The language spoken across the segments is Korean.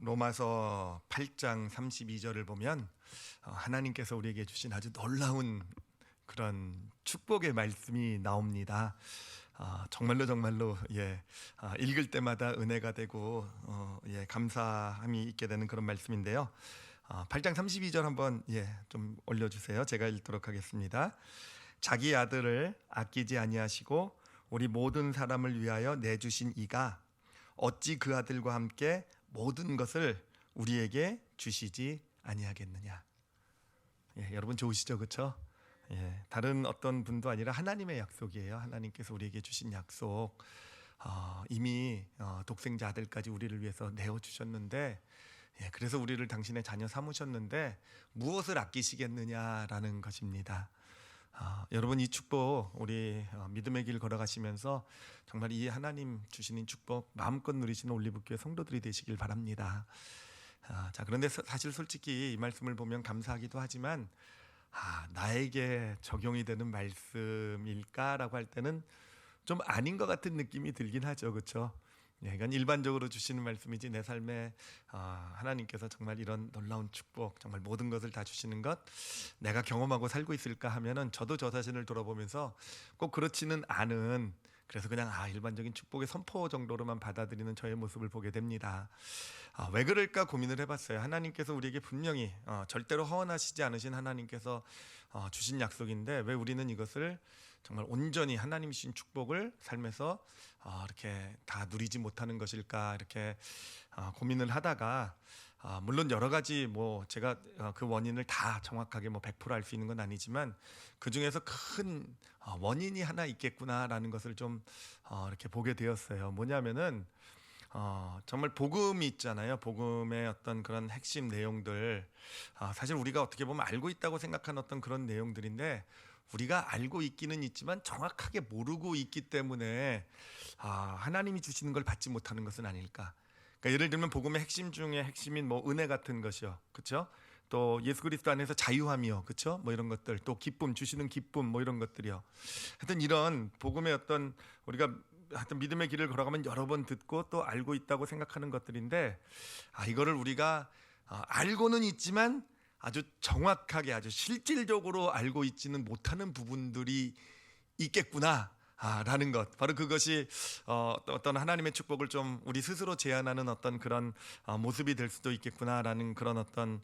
로마서 8장 32절을 보면 하나님께서 우리에게 주신 아주 놀라운 그런 축복의 말씀이 나옵니다. 정말로 읽을 때마다 은혜가 되고 감사함이 있게 되는 그런 말씀인데요. 8장 32절 한번 좀 올려주세요. 제가 읽도록 하겠습니다. 자기 아들을 아끼지 아니하시고 우리 모든 사람을 위하여 내주신 이가 어찌 그 아들과 함께 모든 것을 우리에게 주시지 아니하겠느냐. 여러분 좋으시죠, 그렇죠? 다른 어떤 분도 아니라 하나님의 약속이에요. 하나님께서 우리에게 주신 약속. 이미 독생자 아들까지 우리를 위해서 내어 주셨는데, 그래서 우리를 당신의 자녀 삼으셨는데 무엇을 아끼시겠느냐라는 것입니다. 여러분, 이 축복 우리 믿음의 길 걸어가시면서 정말 이 하나님 주시는 축복 마음껏 누리시는 올리브교회 성도들이 되시길 바랍니다. 그런데 사실 솔직히 이 말씀을 보면 감사하기도 하지만 나에게 적용이 되는 말씀일까라고 할 때는 좀 아닌 것 같은 느낌이 들긴 하죠, 그렇죠? 이건 일반적으로 주시는 말씀이지 내 삶에 하나님께서 정말 이런 놀라운 축복, 정말 모든 것을 다 주시는 것 내가 경험하고 살고 있을까 하면은 저도 저 자신을 돌아보면서 꼭 그렇지는 않은, 그래서 그냥 일반적인 축복의 선포 정도로만 받아들이는 저의 모습을 보게 됩니다. 왜 그럴까 고민을 해봤어요. 하나님께서 우리에게 분명히 절대로 허언하시지 않으신 하나님께서 주신 약속인데 왜 우리는 이것을 정말 온전히 하나님이 주신 축복을 삶에서 이렇게 다 누리지 못하는 것일까, 이렇게 고민을 하다가 물론 여러 가지 제가 그 원인을 다 정확하게 100% 알 수 있는 건 아니지만 그 중에서 큰 원인이 하나 있겠구나라는 것을 좀 이렇게 보게 되었어요. 뭐냐면은 정말 복음이 있잖아요. 복음의 어떤 그런 핵심 내용들, 사실 우리가 어떻게 보면 알고 있다고 생각하는 어떤 그런 내용들인데 우리가 알고 있기는 있지만 정확하게 모르고 있기 때문에 하나님이 주시는 걸 받지 못하는 것은 아닐까. 그러니까 예를 들면 복음의 핵심 중에 핵심인 은혜 같은 것이요, 그렇죠? 또 예수 그리스도 안에서 자유함이요, 그렇죠? 이런 것들, 또 기쁨, 주시는 기쁨, 이런 것들이요. 하여튼 이런 복음의 어떤 우리가 하여튼 믿음의 길을 걸어가면 여러 번 듣고 또 알고 있다고 생각하는 것들인데 이거를 우리가 알고는 있지만 아주 정확하게, 아주 실질적으로 알고 있지는 못하는 부분들이 있겠구나 라는 것, 바로 그것이 어떤 하나님의 축복을 좀 우리 스스로 제한하는 어떤 그런 모습이 될 수도 있겠구나라는 그런 어떤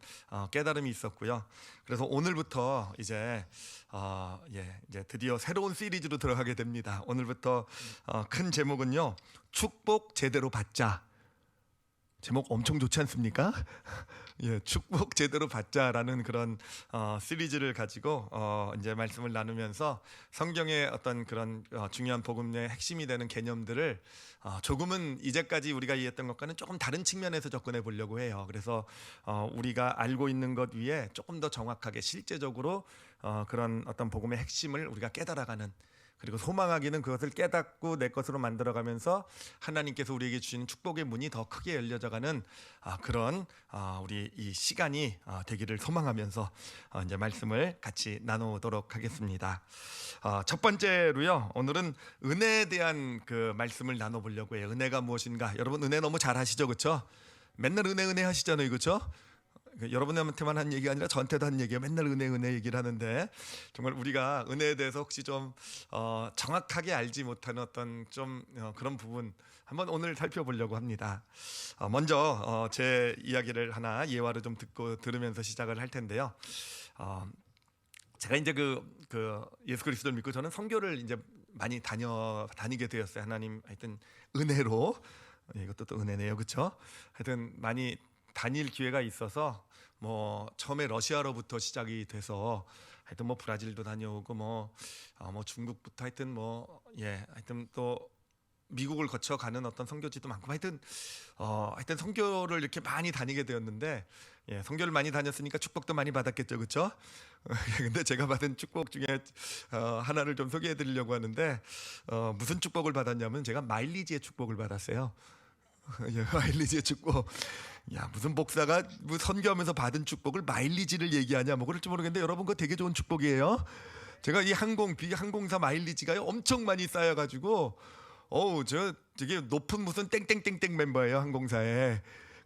깨달음이 있었고요. 그래서 오늘부터 이제 드디어 새로운 시리즈로 들어가게 됩니다. 오늘부터 큰 제목은요, 축복 제대로 받자. 제목 엄청 좋지 않습니까? 축복 제대로 받자라는 그런 시리즈를 가지고 이제 말씀을 나누면서 성경의 어떤 그런 중요한 복음의 핵심이 되는 개념들을 조금은 이제까지 우리가 이해했던 것과는 조금 다른 측면에서 접근해 보려고 해요. 그래서 우리가 알고 있는 것 위에 조금 더 정확하게 실제적으로 그런 어떤 복음의 핵심을 우리가 깨달아가는, 그리고 소망하기는 그것을 깨닫고 내 것으로 만들어가면서 하나님께서 우리에게 주시는 축복의 문이 더 크게 열려져가는 그런 우리 이 시간이 되기를 소망하면서 이제 말씀을 같이 나누도록 하겠습니다. 첫 번째로요, 오늘은 은혜에 대한 그 말씀을 나눠보려고 해요. 은혜가 무엇인가? 여러분 은혜 너무 잘 하시죠, 그렇죠? 맨날 은혜 하시잖아요, 그렇죠? 여러분한테만 한 얘기가 아니라 저한테도 한 얘기예요. 맨날 은혜 얘기를 하는데 정말 우리가 은혜에 대해서 혹시 좀 정확하게 알지 못하는 어떤 좀 그런 부분 한번 오늘 살펴보려고 합니다. 먼저 제 이야기를 하나 예화를 좀 들으면서 시작을 할 텐데요. 제가 이제 그 예수 그리스도를 믿고 저는 선교를 이제 많이 다니게 되었어요. 하나님 하여튼 은혜로, 이것도 또 은혜네요, 그렇죠? 하여튼 많이 다닐 기회가 있어서 처음에 러시아로부터 시작이 돼서 하여튼 브라질도 다녀오고 중국부터 하여튼 또 미국을 거쳐 가는 어떤 선교지도 많고 하여튼 선교를 이렇게 많이 다니게 되었는데 선교를 많이 다녔으니까 축복도 많이 받았겠죠, 그렇죠? 근데 제가 받은 축복 중에 하나를 좀 소개해 드리려고 하는데 무슨 축복을 받았냐면 제가 마일리지의 축복을 받았어요. 마일리지의 축복. 무슨 목사가 선교하면서 받은 축복을 마일리지를 얘기하냐, 그럴지 모르겠는데 여러분 그거 되게 좋은 축복이에요. 제가 이 항공사 마일리지가 엄청 많이 쌓여가지고 저 되게 높은 무슨 땡땡땡땡 멤버예요, 항공사에.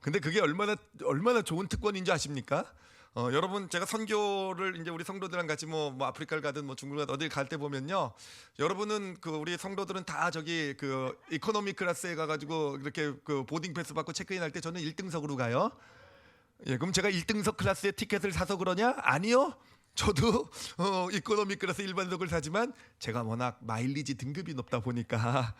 근데 그게 얼마나 좋은 특권인지 아십니까? 여러분 제가 선교를 이제 우리 성도들랑 같이 뭐 아프리카를 가든 뭐 중국을 가든 어딜 갈 때 보면요, 여러분은 그 우리 성도들은 다 저기 그 이코노미 클래스에 가가지고 이렇게 그 보딩 패스 받고 체크인 할 때 저는 1등석으로 가요. 예, 그럼 제가 1등석 클래스의 티켓을 사서 그러냐? 아니요. 저도 이코노미 클래스 일반석을 사지만 제가 워낙 마일리지 등급이 높다 보니까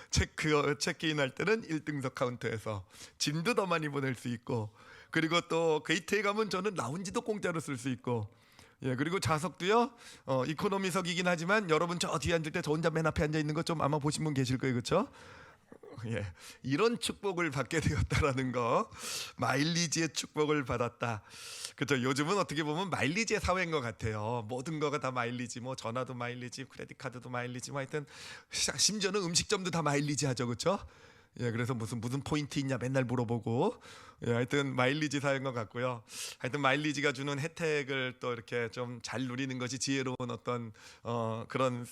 체크인 할 때는 1등석 카운터에서 짐도 더 많이 보낼 수 있고, 그리고 또 게이트에 가면 저는 라운지도 공짜로 쓸 수 있고, 예, 그리고 좌석도요 이코노미석이긴 하지만 여러분 저 뒤에 앉을 때 저 혼자 맨 앞에 앉아 있는 거 좀 아마 보신 분 계실 거예요, 그렇죠? 예, 이런 축복을 받게 되었다라는 거, 마일리지의 축복을 받았다. 그렇죠. 요즘은 어떻게 보면 마일리지의 사회인 것 같아요. 모든 거가 다 마일리지, 뭐 전화도 마일리지, 크레딧 카드도 마일리지, 뭐 하여튼 심지어는 음식점도 다 마일리지 하죠, 그렇죠? 예, 그래서 무슨 포인트 있냐 맨날 물어보고, 예, 하여튼 마일리지 사회인 것 같고요. 하여튼 마일리지가 주는 혜택을 또 이렇게 좀 잘 누리는 것이 지혜로운 어떤 그런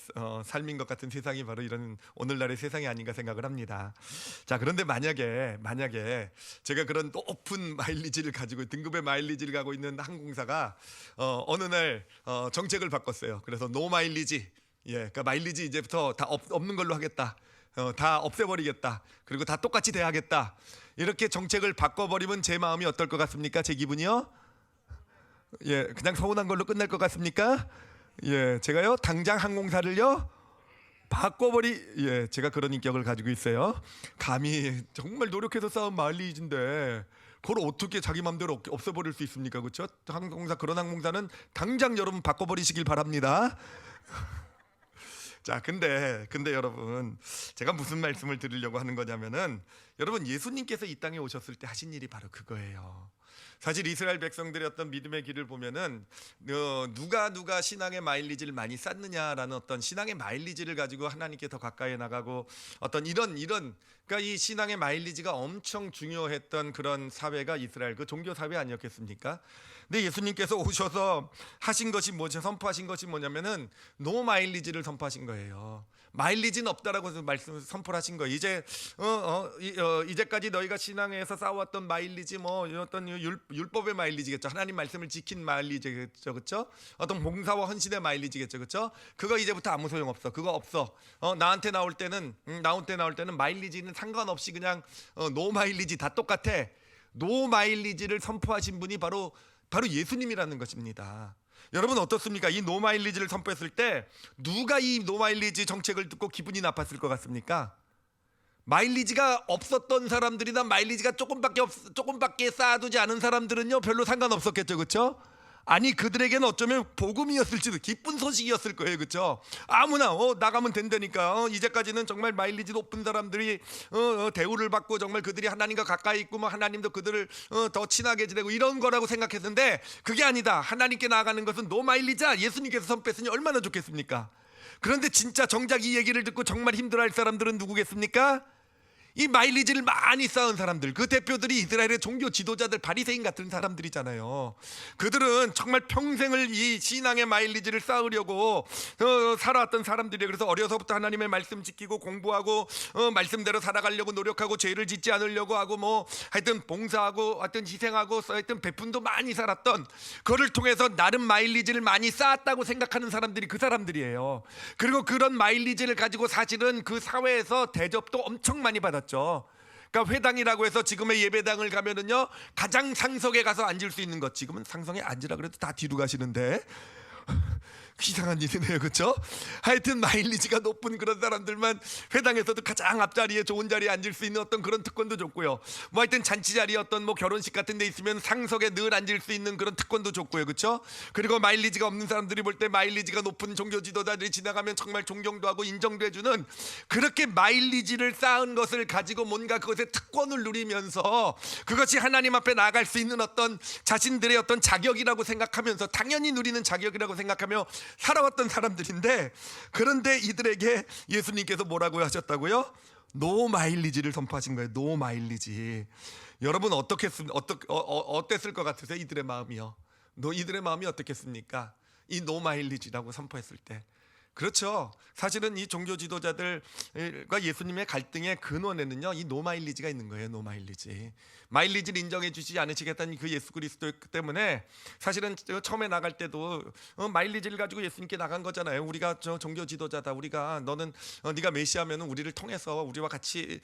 삶인 것 같은 세상이 바로 이런 오늘날의 세상이 아닌가 생각을 합니다. 자, 그런데 만약에 제가 그런 높은 마일리지를 가지고 등급의 마일리지를 가고 있는 항공사가 어느 날 정책을 바꿨어요. 그래서 노 마일리지, 예, 그러니까 마일리지 이제부터 다 없는 걸로 하겠다. 다 없애버리겠다. 그리고 다 똑같이 대하겠다. 이렇게 정책을 바꿔버리면 제 마음이 어떨 것 같습니까? 제 기분이요? 예, 그냥 서운한 걸로 끝날 것 같습니까? 예, 제가요 당장 항공사를요 예, 제가 그런 인격을 가지고 있어요. 감히 정말 노력해서 쌓은 마일리지인데 그걸 어떻게 자기 맘대로 없애버릴 수 있습니까? 그렇죠? 그런 항공사는 당장 여러분 바꿔버리시길 바랍니다. 자, 근데 여러분, 제가 무슨 말씀을 드리려고 하는 거냐면은, 여러분 예수님께서 이 땅에 오셨을 때 하신 일이 바로 그거예요. 사실 이스라엘 백성들의 어떤 믿음의 길을 보면은 누가 신앙의 마일리지를 많이 쌓느냐라는 어떤 신앙의 마일리지를 가지고 하나님께 더 가까이 나가고, 어떤 이런 그러니까 이 신앙의 마일리지가 엄청 중요했던 그런 사회가 이스라엘 그 종교 사회 아니었겠습니까? 근데 예수님께서 오셔서 선포하신 것이 뭐냐면은 노 마일리지를 선포하신 거예요. 마일리지는 없다라고 선포를 하신 거예요. 이제까지 너희가 신앙에서 쌓아왔던 마일리지, 뭐 어떤 율법의 마일리지겠죠. 하나님 말씀을 지킨 마일리지겠죠, 그렇죠? 어떤 봉사와 헌신의 마일리지겠죠, 그렇죠? 그거 이제부터 아무 소용 없어. 그거 없어. 나한테 나올 때는 마일리지는 상관없이 그냥 노 마일리지 다 똑같아. 노 마일리지를 선포하신 분이 바로 예수님이라는 것입니다. 여러분 어떻습니까? 이 노마일리지를 선포했을 때 누가 이 노마일리지 정책을 듣고 기분이 나빴을 것 같습니까? 마일리지가 없었던 사람들이나 마일리지가 조금밖에 쌓아두지 않은 사람들은요 별로 상관없었겠죠, 그렇죠? 아니, 그들에게는 어쩌면 복음이었을지도, 기쁜 소식이었을 거예요, 그렇죠? 아무나 나가면 된다니까. 이제까지는 정말 마일리지 높은 사람들이 대우를 받고 정말 그들이 하나님과 가까이 있고, 뭐 하나님도 그들을 더 친하게 지내고 이런 거라고 생각했는데, 그게 아니다. 하나님께 나아가는 것은 노 마일리지야. 예수님께서 선포했으니 얼마나 좋겠습니까? 그런데 진짜 정작 이 얘기를 듣고 정말 힘들어할 사람들은 누구겠습니까? 이 마일리지를 많이 쌓은 사람들, 그 대표들이 이스라엘의 종교 지도자들, 바리새인 같은 사람들이잖아요. 그들은 정말 평생을 이 신앙의 마일리지를 쌓으려고 살아왔던 사람들이에요. 그래서 어려서부터 하나님의 말씀 지키고 공부하고 말씀대로 살아가려고 노력하고 죄를 짓지 않으려고 하고, 뭐 하여튼 봉사하고 하여튼 희생하고 하여튼 베푼도 많이 살았던, 그를 통해서 나름 마일리지를 많이 쌓았다고 생각하는 사람들이 그 사람들이에요. 그리고 그런 마일리지를 가지고 사실은 그 사회에서 대접도 엄청 많이 받았죠. 그러니까 회당이라고 해서 지금의 예배당을 가면은요 가장 상석에 가서 앉을 수 있는 것, 지금은 상석에 앉으라 그래도 다 뒤로 가시는데 이상한 일이네요, 그렇죠? 하여튼 마일리지가 높은 그런 사람들만 회당에서도 가장 앞자리에 좋은 자리에 앉을 수 있는 어떤 그런 특권도 줬고요. 뭐 하여튼 잔치 자리, 어떤 뭐 결혼식 같은 데 있으면 상석에 늘 앉을 수 있는 그런 특권도 줬고요, 그렇죠? 그리고 마일리지가 없는 사람들이 볼 때 마일리지가 높은 종교 지도자들이 지나가면 정말 존경도 하고 인정도 해주는, 그렇게 마일리지를 쌓은 것을 가지고 뭔가 그것의 특권을 누리면서 그것이 하나님 앞에 나아갈 수 있는 어떤 자신들의 어떤 자격이라고 생각하면서, 당연히 누리는 자격이라고 생각하며 살아왔던 사람들인데, 그런데 이들에게 예수님께서 뭐라고 하셨다고요? 노 마일리지를 선포하신 거예요. 노 마일리지. 여러분 어땠을 것 같으세요? 이들의 마음이요. 이들의 마음이 어떻겠습니까? 이 노 마일리지라고 선포했을 때 그렇죠. 사실은 이 종교 지도자들과 예수님의 갈등의 근원에는요, 이 노마일리지가 있는 거예요. 노마일리지. 마일리지를 인정해 주시지 않으시겠다는 그 예수 그리스도 때문에 사실은 처음에 나갈 때도 마일리지를 가지고 예수님께 나간 거잖아요. 우리가 저 종교 지도자다. 우리가 너는 네가 메시아면은 우리를 통해서 우리와 같이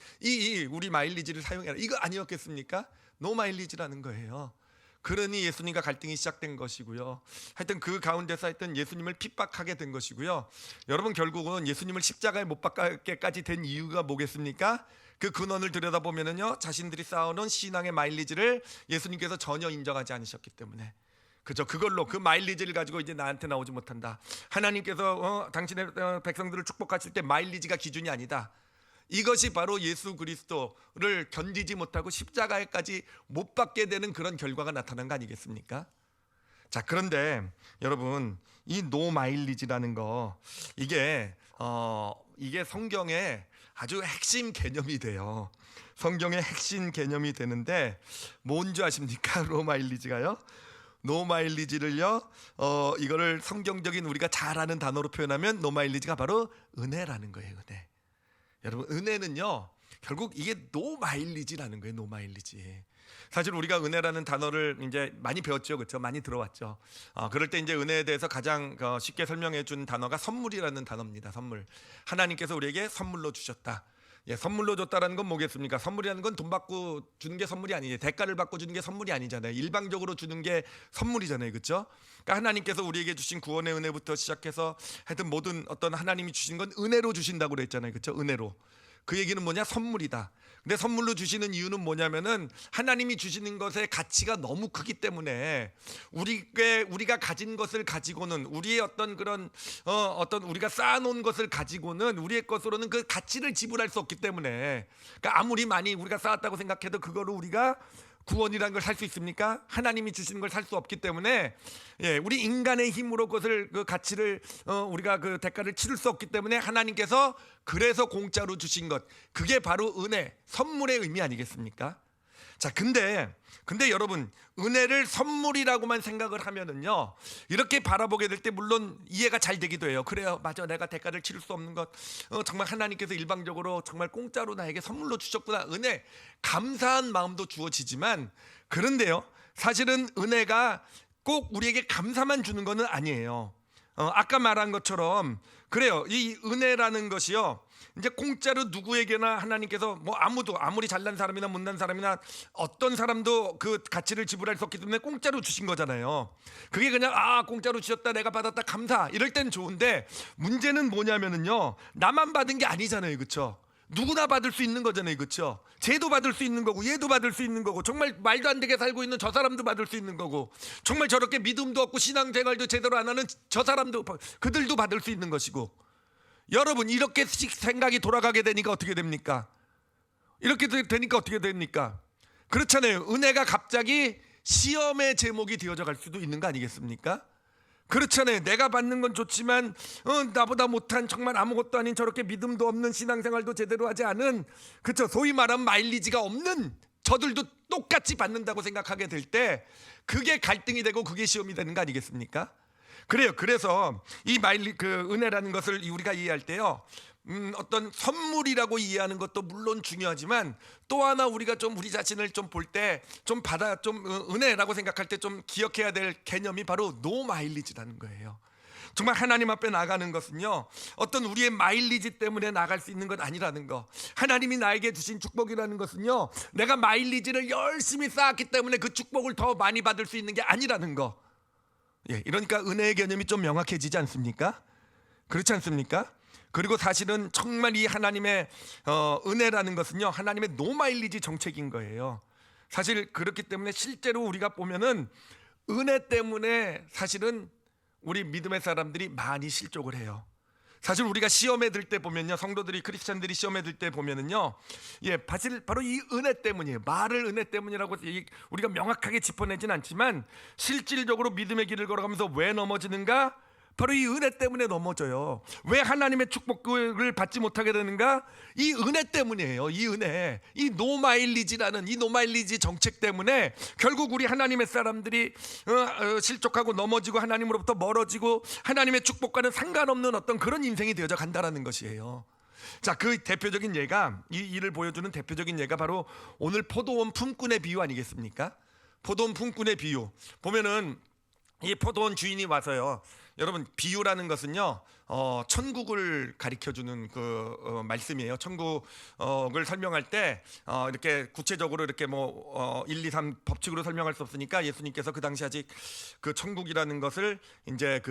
우리 마일리지를 사용해라. 이거 아니었겠습니까? 노마일리지라는 거예요. 그러니 예수님과 갈등이 시작된 것이고요. 하여튼 그 가운데서 하여튼 예수님을 핍박하게 된 것이고요. 여러분, 결국은 예수님을 십자가에 못 박게까지 된 이유가 뭐겠습니까? 그 근원을 들여다보면은요, 자신들이 쌓아놓은 신앙의 마일리지를 예수님께서 전혀 인정하지 않으셨기 때문에, 그죠? 그걸로 그 마일리지를 가지고 이제 나한테 나오지 못한다. 하나님께서 당신의 백성들을 축복하실 때 마일리지가 기준이 아니다. 이것이 바로 예수 그리스도를 견디지 못하고 십자가에까지 못 박게 되는 그런 결과가 나타난 거 아니겠습니까? 자, 그런데 여러분, 이 노마일리지라는 거, 이게 성경의 아주 핵심 개념이 돼요. 성경의 핵심 개념이 되는데 뭔지 아십니까? 노마일리지가요. 노마일리지를요, 이거를 성경적인 우리가 잘 아는 단어로 표현하면 노마일리지가 바로 은혜라는 거예요. 은혜. 여러분, 은혜는요, 결국 이게 노마일리지라는 거예요. 노마일리지. 사실 우리가 은혜라는 단어를 이제 많이 배웠죠, 그렇죠? 많이 들어왔죠. 그럴 때 이제 은혜에 대해서 가장 쉽게 설명해 준 단어가 선물이라는 단어입니다. 선물. 하나님께서 우리에게 선물로 주셨다. 예, 선물로 줬다라는 건 뭐겠습니까? 선물이라는 건 돈 받고 주는 게 선물이 아니에요. 대가를 받고 주는 게 선물이 아니잖아요. 일방적으로 주는 게 선물이잖아요, 그렇죠? 그러니까 하나님께서 우리에게 주신 구원의 은혜부터 시작해서 하여튼 모든 어떤 하나님이 주신 건 은혜로 주신다고 그랬잖아요, 그렇죠? 은혜로. 그 얘기는 뭐냐? 선물이다. 근데 선물로 주시는 이유는 뭐냐면은 하나님이 주시는 것의 가치가 너무 크기 때문에 우리가 가진 것을 가지고는, 우리의 어떤 그런 어떤 우리가 쌓아놓은 것을 가지고는 우리의 것으로는 그 가치를 지불할 수 없기 때문에, 그러니까 아무리 많이 우리가 쌓았다고 생각해도 그거로 우리가 구원이라는 걸 살 수 있습니까? 하나님이 주시는 걸 살 수 없기 때문에, 예, 우리 인간의 힘으로 그것을 그 가치를 우리가 그 대가를 치를 수 없기 때문에 하나님께서 그래서 공짜로 주신 것, 그게 바로 은혜, 선물의 의미 아니겠습니까? 자, 근데 여러분, 은혜를 선물이라고만 생각을 하면은요, 이렇게 바라보게 될 때 물론 이해가 잘 되기도 해요. 그래요, 맞아, 내가 대가를 치를 수 없는 것, 정말 하나님께서 일방적으로 정말 공짜로 나에게 선물로 주셨구나. 은혜, 감사한 마음도 주어지지만, 그런데요, 사실은 은혜가 꼭 우리에게 감사만 주는 것은 아니에요. 아까 말한 것처럼 그래요. 이 은혜라는 것이요, 이제 공짜로 누구에게나 하나님께서 뭐 아무리 잘난 사람이나 못난 사람이나 어떤 사람도 그 가치를 지불할 수 없기 때문에 공짜로 주신 거잖아요. 그게 그냥 공짜로 주셨다, 내가 받았다, 감사, 이럴 땐 좋은데, 문제는 뭐냐면은요, 나만 받은 게 아니잖아요, 그렇죠? 누구나 받을 수 있는 거잖아요, 그렇죠? 쟤도 받을 수 있는 거고 얘도 받을 수 있는 거고, 정말 말도 안 되게 살고 있는 저 사람도 받을 수 있는 거고, 정말 저렇게 믿음도 없고 신앙생활도 제대로 안 하는 저 사람도, 그들도 받을 수 있는 것이고. 여러분, 이렇게씩 생각이 돌아가게 되니까 어떻게 됩니까? 이렇게 되니까 어떻게 됩니까? 그렇잖아요. 은혜가 갑자기 시험의 제목이 되어져 갈 수도 있는 거 아니겠습니까? 그렇잖아요. 내가 받는 건 좋지만 나보다 못한, 정말 아무것도 아닌, 저렇게 믿음도 없는, 신앙생활도 제대로 하지 않은, 그렇죠, 소위 말하면 마일리지가 없는 저들도 똑같이 받는다고 생각하게 될 때 그게 갈등이 되고 그게 시험이 되는 거 아니겠습니까? 그래요. 그래서 이 은혜라는 것을 우리가 이해할 때요, 어떤 선물이라고 이해하는 것도 물론 중요하지만, 또 하나 우리가 좀 우리 자신을 좀 볼 때 좀 은혜라고 생각할 때 좀 기억해야 될 개념이 바로 노 마일리지라는 거예요. 정말 하나님 앞에 나가는 것은요, 어떤 우리의 마일리지 때문에 나갈 수 있는 것 아니라는 거. 하나님이 나에게 주신 축복이라는 것은요, 내가 마일리지를 열심히 쌓았기 때문에 그 축복을 더 많이 받을 수 있는 게 아니라는 거. 예, 이러니까 은혜의 개념이 좀 명확해지지 않습니까? 그렇지 않습니까? 그리고 사실은 정말 이 하나님의 은혜라는 것은요, 하나님의 노마일리지 정책인 거예요. 사실 그렇기 때문에 실제로 우리가 보면은 은혜 때문에 사실은 우리 믿음의 사람들이 많이 실족을 해요. 사실 우리가 시험에 들 때 보면요, 성도들이, 크리스찬들이 시험에 들 때 보면은요, 예, 사실 바로 이 은혜 때문이에요. 말을 은혜 때문이라고 우리가 명확하게 짚어내진 않지만, 실질적으로 믿음의 길을 걸어가면서 왜 넘어지는가? 바로 이 은혜 때문에 넘어져요. 왜 하나님의 축복을 받지 못하게 되는가? 이 은혜 때문이에요. 이 은혜, 이 노마일리지라는 이 노마일리지 정책 때문에 결국 우리 하나님의 사람들이 실족하고 넘어지고 하나님으로부터 멀어지고 하나님의 축복과는 상관없는 어떤 그런 인생이 되어져 간다라는 것이에요. 자, 그 대표적인 예가, 이 일을 보여주는 대표적인 예가 바로 오늘 포도원 품꾼의 비유 아니겠습니까? 포도원 품꾼의 비유 보면은 이 포도원 주인이 와서요. 여러분, 비유라는 것은요, 천국을 가리켜주는 말씀이에요. 천국을 설명할 때 이렇게 구체적으로 이렇게 1, 2, 3 법칙으로 설명할 수 없으니까 예수님께서 그 당시 아직 그 천국이라는 것을 이제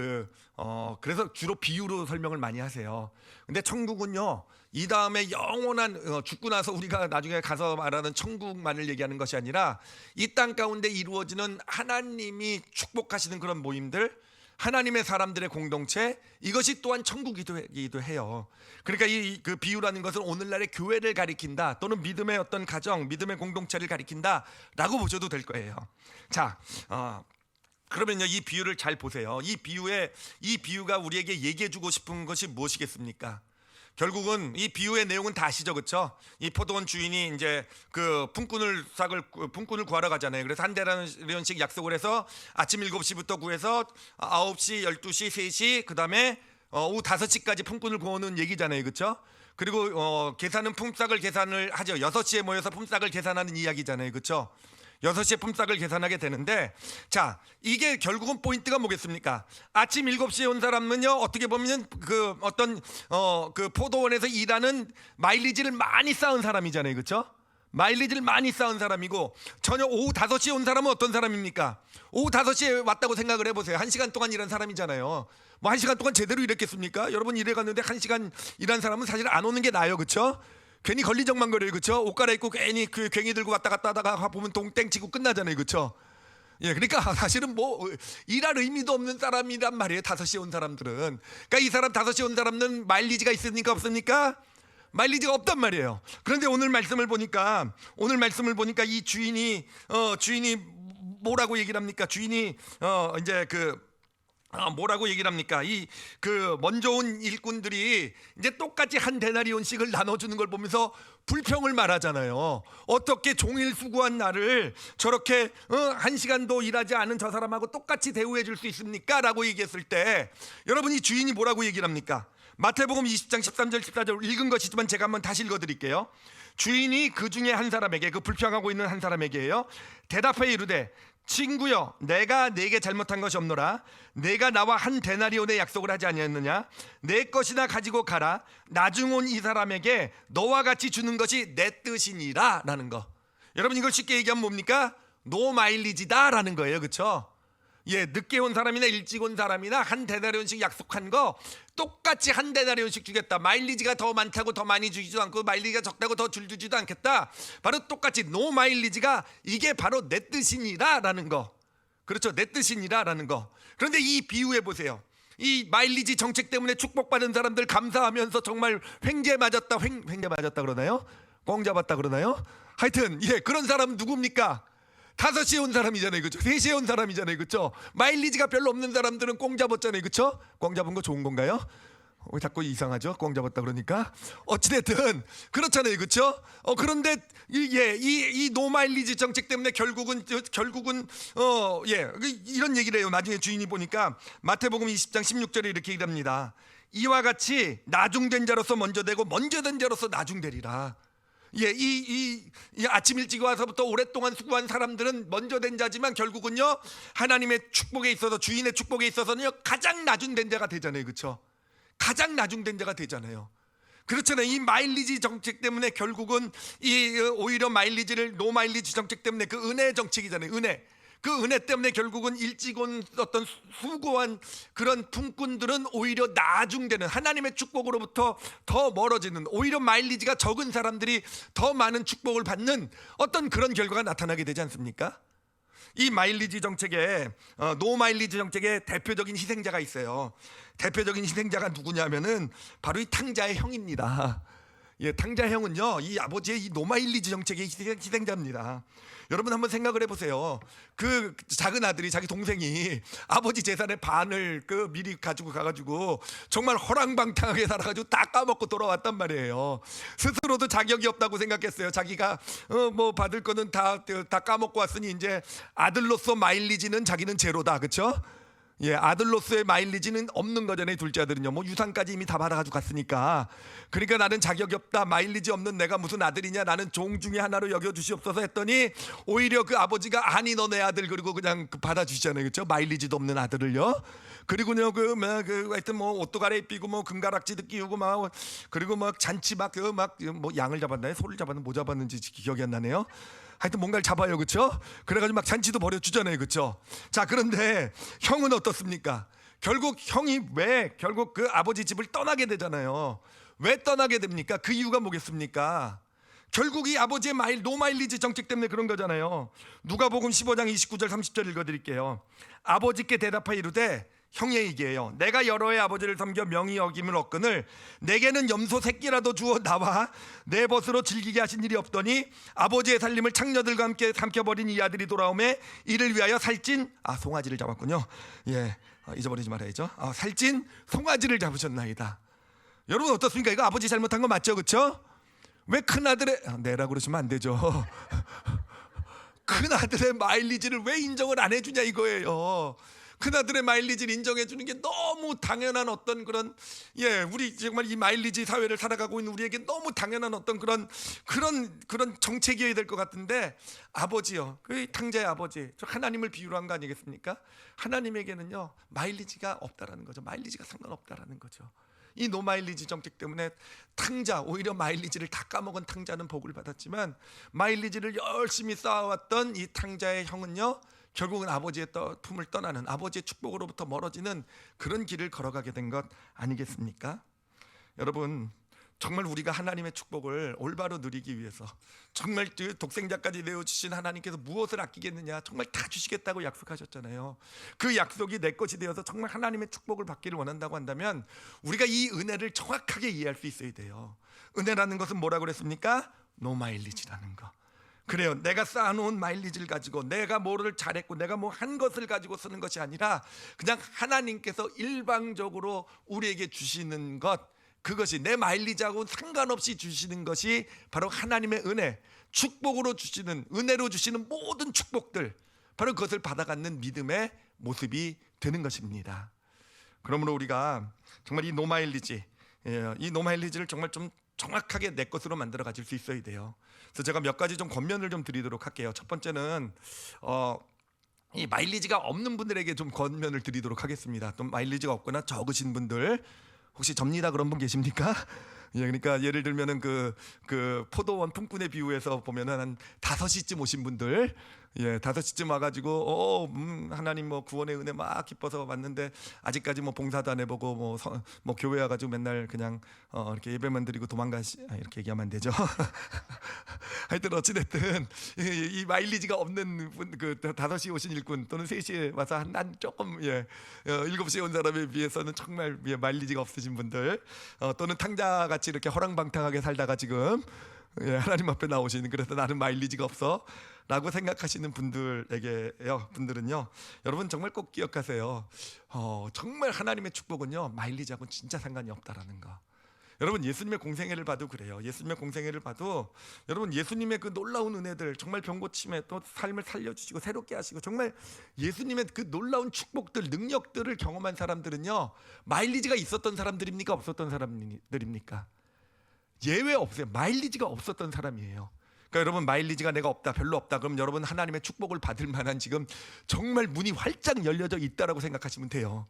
그래서 주로 비유로 설명을 많이 하세요. 근데 천국은요, 이 다음에 영원한 죽고 나서 우리가 나중에 가서 말하는 천국만을 얘기하는 것이 아니라 이 땅 가운데 이루어지는 하나님이 축복하시는 그런 모임들, 하나님의 사람들의 공동체, 이것이 또한 천국이기도 해요. 그러니까 그 비유라는 것은 오늘날의 교회를 가리킨다, 또는 믿음의 어떤 가정, 믿음의 공동체를 가리킨다라고 보셔도 될 거예요. 자, 그러면요, 이 비유를 잘 보세요. 이 비유가 우리에게 얘기해주고 싶은 것이 무엇이겠습니까? 결국은 이 비유의 내용은 다 아시죠, 그렇죠? 이 포도원 주인이 이제 그 품꾼을 구하러 가잖아요. 그래서 한 데나리온씩 약속을 해서 아침 7시부터 구해서 9시, 12시, 3시, 그다음에 오후 5시까지 품꾼을 구하는 얘기잖아요, 그렇죠? 그리고 계산은 품삯을 계산을 하죠. 6시에 모여서 품삯을 계산하는 이야기잖아요, 그렇죠? 6시에 품삯을 계산하게 되는데, 자, 이게 결국은 포인트가 뭐겠습니까? 아침 7시에 온 사람은요, 어떻게 보면 그 포도원에서 일하는 마일리지를 많이 쌓은 사람이잖아요, 그렇죠? 마일리지를 많이 쌓은 사람이고, 저녁 오후 5시에 온 사람은 어떤 사람입니까? 오후 5시에 왔다고 생각을 해보세요. 1시간 동안 일한 사람이잖아요. 1시간 동안 제대로 일했겠습니까? 여러분, 일해 갔는데 1시간 일한 사람은 사실 안 오는 게 나아요, 그렇죠? 괜히 걸리적만 거려요, 그렇죠? 옷 갈아입고 괜히 그 괭이 들고 왔다 갔다 하다가 보면 동땡 치고 끝나잖아요, 그렇죠? 예, 그러니까 사실은 일할 의미도 없는 사람이란 말이에요, 5시에 온 사람들은. 그러니까 이 사람 5시에 온 사람은 마일리지가 있습니까, 없습니까? 마일리지가 없단 말이에요. 그런데 오늘 말씀을 보니까 이 주인이 뭐라고 얘기를 합니까? 주인이 뭐라고 얘기를 합니까? 먼저 온 일꾼들이 이제 똑같이 한 데나리온씩을 나눠주는 걸 보면서 불평을 말하잖아요. 어떻게 종일 수고한 나를 저렇게 1시간도 일하지 않은 저 사람하고 똑같이 대우해 줄 수 있습니까? 라고 얘기했을 때 여러분, 이 주인이 뭐라고 얘기를 합니까? 마태복음 20장 13절 14절 읽은 것이지만 제가 한번 다시 읽어드릴게요. 주인이 그 중에 한 사람에게, 그 불평하고 있는 한 사람에게요, 대답하여 이르되, 친구여, 내가 네게 잘못한 것이 없노라. 내가 나와 한 데나리온의 약속을 하지 아니했느냐? 내 것이나 가지고 가라. 나중 온 이 사람에게 너와 같이 주는 것이 내 뜻이니라 라는 거. 여러분, 이걸 쉽게 얘기하면 뭡니까? 노마일리지다 라는 거예요, 그렇죠? 예, 늦게 온 사람이나 일찍 온 사람이나 한 데나리온씩 약속한 거 똑같이 한 데나리온씩 주겠다. 마일리지가 더 많다고 더 많이 주지도 않고 마일리지가 적다고 더 주지도 않겠다. 바로 똑같이 노 마일리지가 이게 바로 내 뜻이니라 라는 거. 그렇죠, 내 뜻이니라 라는 거. 그런데 이 비유해 보세요. 이 마일리지 정책 때문에 축복받은 사람들 감사하면서 정말 횡재 맞았다 그러나요? 꽁 잡았다 그러나요? 하여튼 그런 사람은 누굽니까? 5시에 온 사람이잖아요, 그렇죠? 3시에 온 사람이잖아요, 그렇죠? 마일리지가 별로 없는 사람들은 꽁 잡았잖아요, 그렇죠? 꽁 잡은 거 좋은 건가요? 왜 자꾸 이상하죠? 꽁 잡았다 그러니까. 어찌됐든 그렇잖아요, 그렇죠? 그런데 이 노마일리지 정책 때문에 결국은 이런 얘기를 해요. 나중에 주인이 보니까 마태복음 20장 16절에 이렇게 얘기합니다. 이와 같이 나중된 자로서 먼저 되고 먼저 된 자로서 나중되리라. 이 아침 일찍 와서부터 오랫동안 수고한 사람들은 먼저 된 자지만 결국은요, 하나님의 축복에 있어서, 주인의 축복에 있어서는요, 가장 나중된 자가 되잖아요, 그렇죠? 가장 나중된 자가 되잖아요. 그렇잖아요. 이 마일리지 정책 때문에 결국은 오히려 노마일리지 정책 때문에 그 은혜 정책이잖아요, 은혜. 그 은혜 때문에 결국은 일찍 온 어떤 수고한 그런 품꾼들은 오히려 나중되는, 하나님의 축복으로부터 더 멀어지는, 오히려 마일리지가 적은 사람들이 더 많은 축복을 받는 어떤 그런 결과가 나타나게 되지 않습니까? 이 마일리지 정책에 노마일리지 정책에 대표적인 희생자가 있어요. 대표적인 희생자가 누구냐면은 바로 이 탕자의 형입니다. 예, 탕자형은요, 이 아버지의 이 노마일리지 정책의 희생자입니다. 여러분 한번 생각을 해보세요. 그 작은 아들이, 자기 동생이 아버지 재산의 반을 미리 가지고 가가지고 정말 허랑방탕하게 살아가지고 다 까먹고 돌아왔단 말이에요. 스스로도 자격이 없다고 생각했어요. 자기가 뭐 받을 거는 다 까먹고 왔으니 이제 아들로서 마일리지는 자기는 제로다, 그렇죠? 예, 아들로서의 마일리지는 없는 거잖아요. 둘째 아들은요, 뭐 유산까지 이미 다 받아가지고 갔으니까. 그러니까 나는 자격이 없다, 마일리지 없는 내가 무슨 아들이냐, 나는 종 중에 하나로 여겨주시옵소서 했더니 오히려 그 아버지가 아니 너 내 아들, 그리고 그냥 받아주시잖아요, 그렇죠? 마일리지도 없는 아들을요. 그리고요 하여튼 뭐 옷도 갈아입히고 뭐 금가락지도 끼우고 막, 그리고 막 잔치 막 뭐 양을 잡았나요, 소를 잡았나, 뭐 잡았는지 기억이 안 나네요. 하여튼 뭔가를 잡아요, 그렇죠? 그래가지고 막 잔치도 벌여주잖아요, 그렇죠? 자, 그런데 형은 어떻습니까? 결국 형이 왜 결국 그 아버지 집을 떠나게 되잖아요. 왜 떠나게 됩니까? 그 이유가 뭐겠습니까? 결국 이 아버지의 노마일리지 정책 때문에 그런 거잖아요. 누가복음 15장 29절 30절 읽어드릴게요. 아버지께 대답하여 이르되, 형의 얘기예요. 내가 여러 해 아버지를 섬겨 명의 여김을 얻거늘 내게는 염소 새끼라도 주어 나와 내 벗으로 즐기게 하신 일이 없더니 아버지의 살림을 창녀들과 함께 삼켜버린 이 아들이 돌아오매 이를 위하여 살찐 송아지를 잡았군요. 예, 잊어버리지 말아야죠. 살찐 송아지를 잡으셨나이다. 여러분 어떻습니까? 이거 아버지 잘못한 거 맞죠, 그렇죠? 왜 큰아들의 내라 그러시면 안 되죠. 큰아들의 마일리지를 왜 인정을 안 해주냐 이거예요. 큰아들의 마일리지를 인정해 주는 게 너무 당연한 어떤 그런, 예, 우리 정말 이 마일리지 사회를 살아가고 있는 우리에게 너무 당연한 어떤 그런 정책이어야 될 것 같은데, 아버지요, 그 탕자의 아버지, 저 하나님을 비유로 한 거 아니겠습니까? 하나님에게는요 마일리지가 없다라는 거죠. 마일리지가 상관없다라는 거죠. 이 노마일리지 정책 때문에 탕자, 오히려 마일리지를 다 까먹은 탕자는 복을 받았지만 마일리지를 열심히 쌓아왔던 이 탕자의 형은요 결국은 아버지의 품을 떠나는, 아버지의 축복으로부터 멀어지는 그런 길을 걸어가게 된 것 아니겠습니까? 여러분, 정말 우리가 하나님의 축복을 올바로 누리기 위해서 정말 독생자까지 내어주신 하나님께서 무엇을 아끼겠느냐, 정말 다 주시겠다고 약속하셨잖아요. 그 약속이 내 것이 되어서 정말 하나님의 축복을 받기를 원한다고 한다면 우리가 이 은혜를 정확하게 이해할 수 있어야 돼요. 은혜라는 것은 뭐라고 그랬습니까? 노마일리지라는 거. 그래요. 내가 쌓아놓은 마일리지를 가지고 내가 뭐를 잘했고 내가 뭐 한 것을 가지고 쓰는 것이 아니라 그냥 하나님께서 일방적으로 우리에게 주시는 것, 그것이 내 마일리지하고 상관없이 주시는 것이 바로 하나님의 은혜, 축복으로 주시는, 은혜로 주시는 모든 축복들, 바로 그것을 받아가는 믿음의 모습이 되는 것입니다. 그러므로 우리가 정말 이 노마일리지를 정말 좀 정확하게 내 것으로 만들어 가질 수 있어야 돼요. 그래서 제가 몇 가지 좀 권면을 좀 드리도록 할게요. 첫 번째는 이 마일리지가 없는 분들에게 좀 권면을 드리도록 하겠습니다. 또 마일리지가 없거나 적으신 분들, 혹시 접니다 그런 분 계십니까? 예, 그러니까 예를 들면은 그 포도원 품꾼의 비유에서 보면은 한 5시쯤 오신 분들, 예, 5시쯤 와가지고 하나님 뭐 구원의 은혜 막 기뻐서 왔는데 아직까지 뭐 봉사도 안 해보고 뭐 교회 와가지고 맨날 그냥 이렇게 예배만 드리고 이렇게 얘기하면 안 되죠. 하여튼 어찌됐든 이 마일리지가 없는 분, 그 5시 오신 일꾼 또는 3시에 와서 난 조금 7시에 온 사람에 비해서는 정말 마일리지가 없으신 분들, 또는 탕자 같이 이렇게 허랑방탕하게 살다가 지금 하나님 앞에 나오시는, 그래서 나는 마일리지가 없어 라고 생각하시는 분들은요, 여러분 정말 꼭 기억하세요. 정말 하나님의 축복은요 마일리지하고는 진짜 상관이 없다라는 거. 여러분 예수님의 공생애를 봐도 그래요. 예수님의 공생애를 봐도 여러분 예수님의 그 놀라운 은혜들, 정말 병고침에 또 삶을 살려주시고 새롭게 하시고 정말 예수님의 그 놀라운 축복들, 능력들을 경험한 사람들은요 마일리지가 있었던 사람들입니까? 없었던 사람들입니까? 예외 없어요. 마일리지가 없었던 사람이에요. 그러니까 여러분 마일리지가 내가 없다, 별로 없다, 그럼 여러분 하나님의 축복을 받을 만한 지금 정말 문이 활짝 열려져 있다라고 생각하시면 돼요.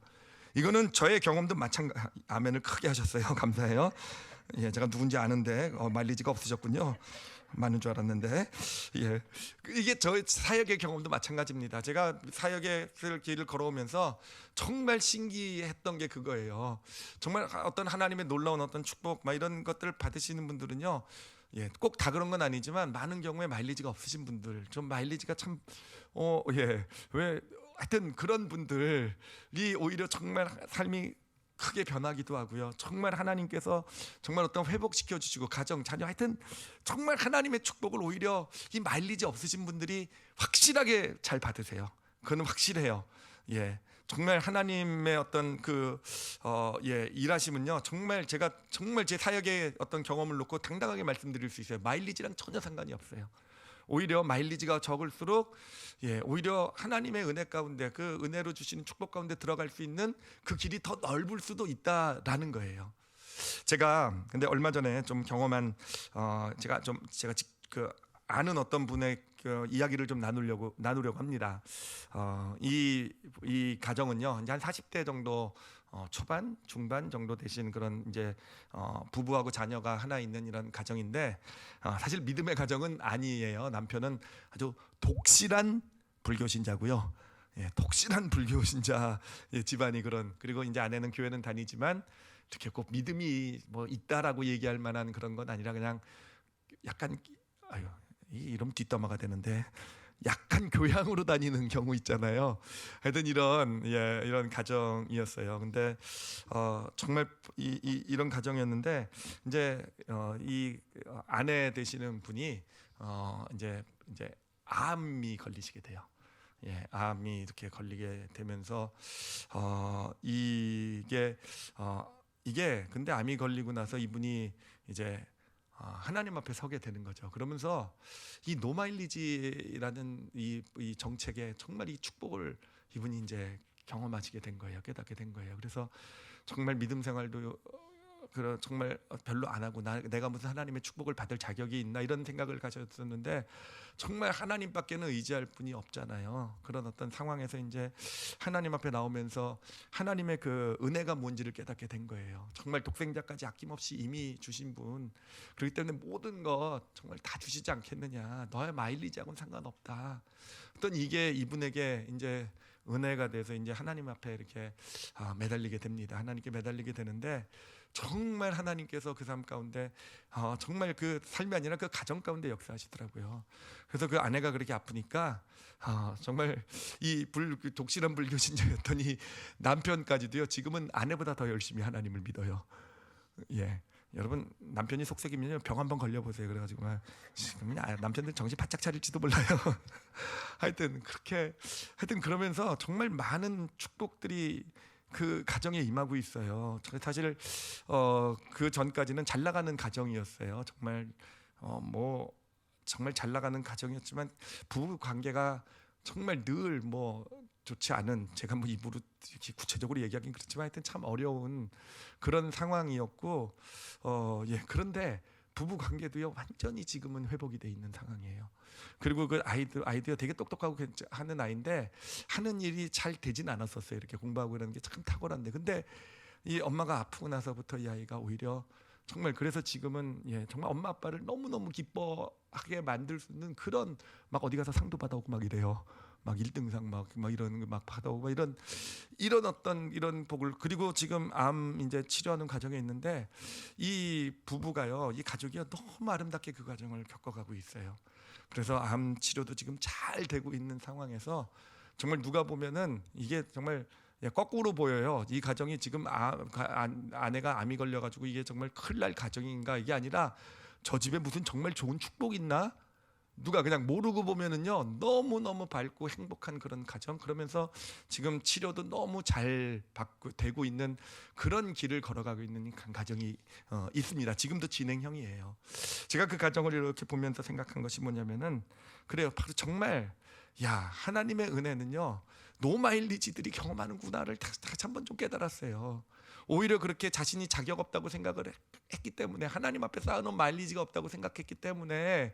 이거는 저의 경험도 마찬가지. 아멘을 크게 하셨어요. 감사해요. 예, 제가 누군지 아는데 마일리지가 없으셨군요. 많은 줄 알았는데, 예, 이게 저의 사역의 경험도 마찬가지입니다. 제가 사역의 길을 걸어오면서 정말 신기했던 게 그거예요. 정말 어떤 하나님의 놀라운 어떤 축복 이런 것들을 받으시는 분들은요, 예, 꼭 다 그런 건 아니지만 많은 경우에 마일리지가 없으신 분들, 좀 마일리지가 참 왜 하여튼 그런 분들이 오히려 정말 삶이 크게 변하기도 하고요. 정말 하나님께서 정말 어떤 회복시켜 주시고 가정, 자녀 하여튼 정말 하나님의 축복을 오히려 이 마일리지 없으신 분들이 확실하게 잘 받으세요. 그건 확실해요. 예. 정말 하나님의 어떤 일하심은요. 정말 제가 정말 제 사역의 어떤 경험을 놓고 당당하게 말씀드릴 수 있어요. 마일리지랑 전혀 상관이 없어요. 오히려 마일리지가 적을수록 오히려 하나님의 은혜 가운데 그 은혜로 주시는 축복 가운데 들어갈 수 있는 그 길이 더 넓을 수도 있다라는 거예요. 제가 근데 얼마 전에 좀 경험한 제가 아는 어떤 분의 그 이야기를 좀 나누려고 합니다. 이 가정은요, 이제 한 40대 정도 초반, 중반 정도 되신 그런 이제 부부하고 자녀가 하나 있는 이런 가정인데 사실 믿음의 가정은 아니에요. 남편은 아주 독실한 불교 신자고요. 예, 독실한 불교 신자 집안이 그리고 이제 아내는 교회는 다니지만 이렇게 꼭 믿음이 뭐 있다라고 얘기할 만한 그런 건 아니라 그냥 약간 이름 뒷담화가 되는데 약간 교양으로 다니는 경우 있잖아요. 하여튼 이런 가정이었어요. 근데 정말 이런 가정이었는데 이제 이 아내 되시는 분이 이제 암이 걸리시게 돼요. 예, 암이 이렇게 걸리게 되면서 이게 근데 암이 걸리고 나서 이분이 이제 하나님 앞에 서게 되는 거죠. 그러면서 이 노마일리지라는 이 정책에 정말 이 축복을 이분이 이제 경험하시게 된 거예요. 깨닫게 된 거예요. 그래서 정말 믿음 생활도 정말 별로 안 하고 내가 무슨 하나님의 축복을 받을 자격이 있나 이런 생각을 가졌었는데 정말 하나님밖에는 의지할 분이 없잖아요. 그런 어떤 상황에서 이제 하나님 앞에 나오면서 하나님의 그 은혜가 뭔지를 깨닫게 된 거예요. 정말 독생자까지 아낌없이 이미 주신 분, 그렇기 때문에 모든 것 정말 다 주시지 않겠느냐. 너의 마일리지하고는 상관없다. 어떤 이게 이분에게 이제 은혜가 돼서 이제 하나님 앞에 이렇게 매달리게 됩니다. 하나님께 매달리게 되는데 정말 하나님께서 그 삶 가운데 정말 그 삶이 아니라 그 가정 가운데 역사하시더라고요. 그래서 그 아내가 그렇게 아프니까 정말 독실한 불교 신자였던 이 남편까지도요. 지금은 아내보다 더 열심히 하나님을 믿어요. 예. 여러분 남편이 속썩이면 병 한번 걸려보세요. 그래가지고 지금 남편들 정신 바짝 차릴지도 몰라요. 하여튼 그러면서 정말 많은 축복들이 그 가정에 임하고 있어요. 사실 그 전까지는 잘 나가는 가정이었어요. 정말 정말 잘 나가는 가정이었지만 부부 관계가 정말 늘 좋지 않은, 제가 입으로 이렇게 구체적으로 얘기하긴 그렇지만 하여튼 참 어려운 그런 상황이었고 그런데 부부 관계도요 완전히 지금은 회복이 돼 있는 상황이에요. 그리고 그 아이도 되게 똑똑하고 하는 아이인데 하는 일이 잘 되진 않았었어요. 이렇게 공부하고 이러는 게 참 탁월한데 근데 이 엄마가 아프고 나서부터 이 아이가 오히려 정말 그래서 지금은 정말 엄마 아빠를 너무너무 기뻐하게 만들 수 있는 그런 막 어디 가서 상도 받아오고 막 이래요. 막 1등상 막 이런 거 막 받아오고 이런 어떤 이런 복을, 그리고 지금 암 이제 치료하는 과정에 있는데 이 부부가요, 이 가족이요 너무 아름답게 그 과정을 겪어가고 있어요. 그래서 암 치료도 지금 잘 되고 있는 상황에서 정말 누가 보면은 이게 정말 거꾸로 보여요. 이 가정이 지금 아내가 암이 걸려가지고 이게 정말 큰일 날 가정인가, 이게 아니라 저 집에 무슨 정말 좋은 축복 있나? 누가 그냥 모르고 보면은요 너무너무 밝고 행복한 그런 가정, 그러면서 지금 치료도 너무 잘 되고 있는 그런 길을 걸어가고 있는 가정이 있습니다. 지금도 진행형이에요. 제가 그 가정을 이렇게 보면서 생각한 것이 뭐냐면은 그래요. 바로 정말 하나님의 은혜는요 노마일리지들이 경험하는구나를 다시 한번 좀 깨달았어요. 오히려 그렇게 자신이 자격 없다고 생각을 했기 때문에, 하나님 앞에 쌓아놓은 마일리지가 없다고 생각했기 때문에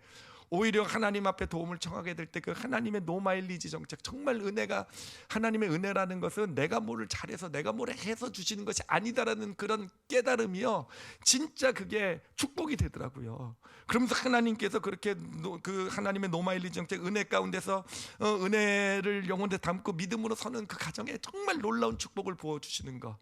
오히려 하나님 앞에 도움을 청하게 될 때 그 하나님의 노마일리지 정책, 정말 은혜가, 하나님의 은혜라는 것은 내가 뭐를 잘해서 내가 뭘 해서 주시는 것이 아니다라는 그런 깨달음이요 진짜 그게 축복이 되더라고요. 그러면서 하나님께서 그렇게 그 하나님의 노마일리지 정책, 은혜 가운데서 은혜를 영혼에 담고 믿음으로 서는 그 가정에 정말 놀라운 축복을 부어주시는 거,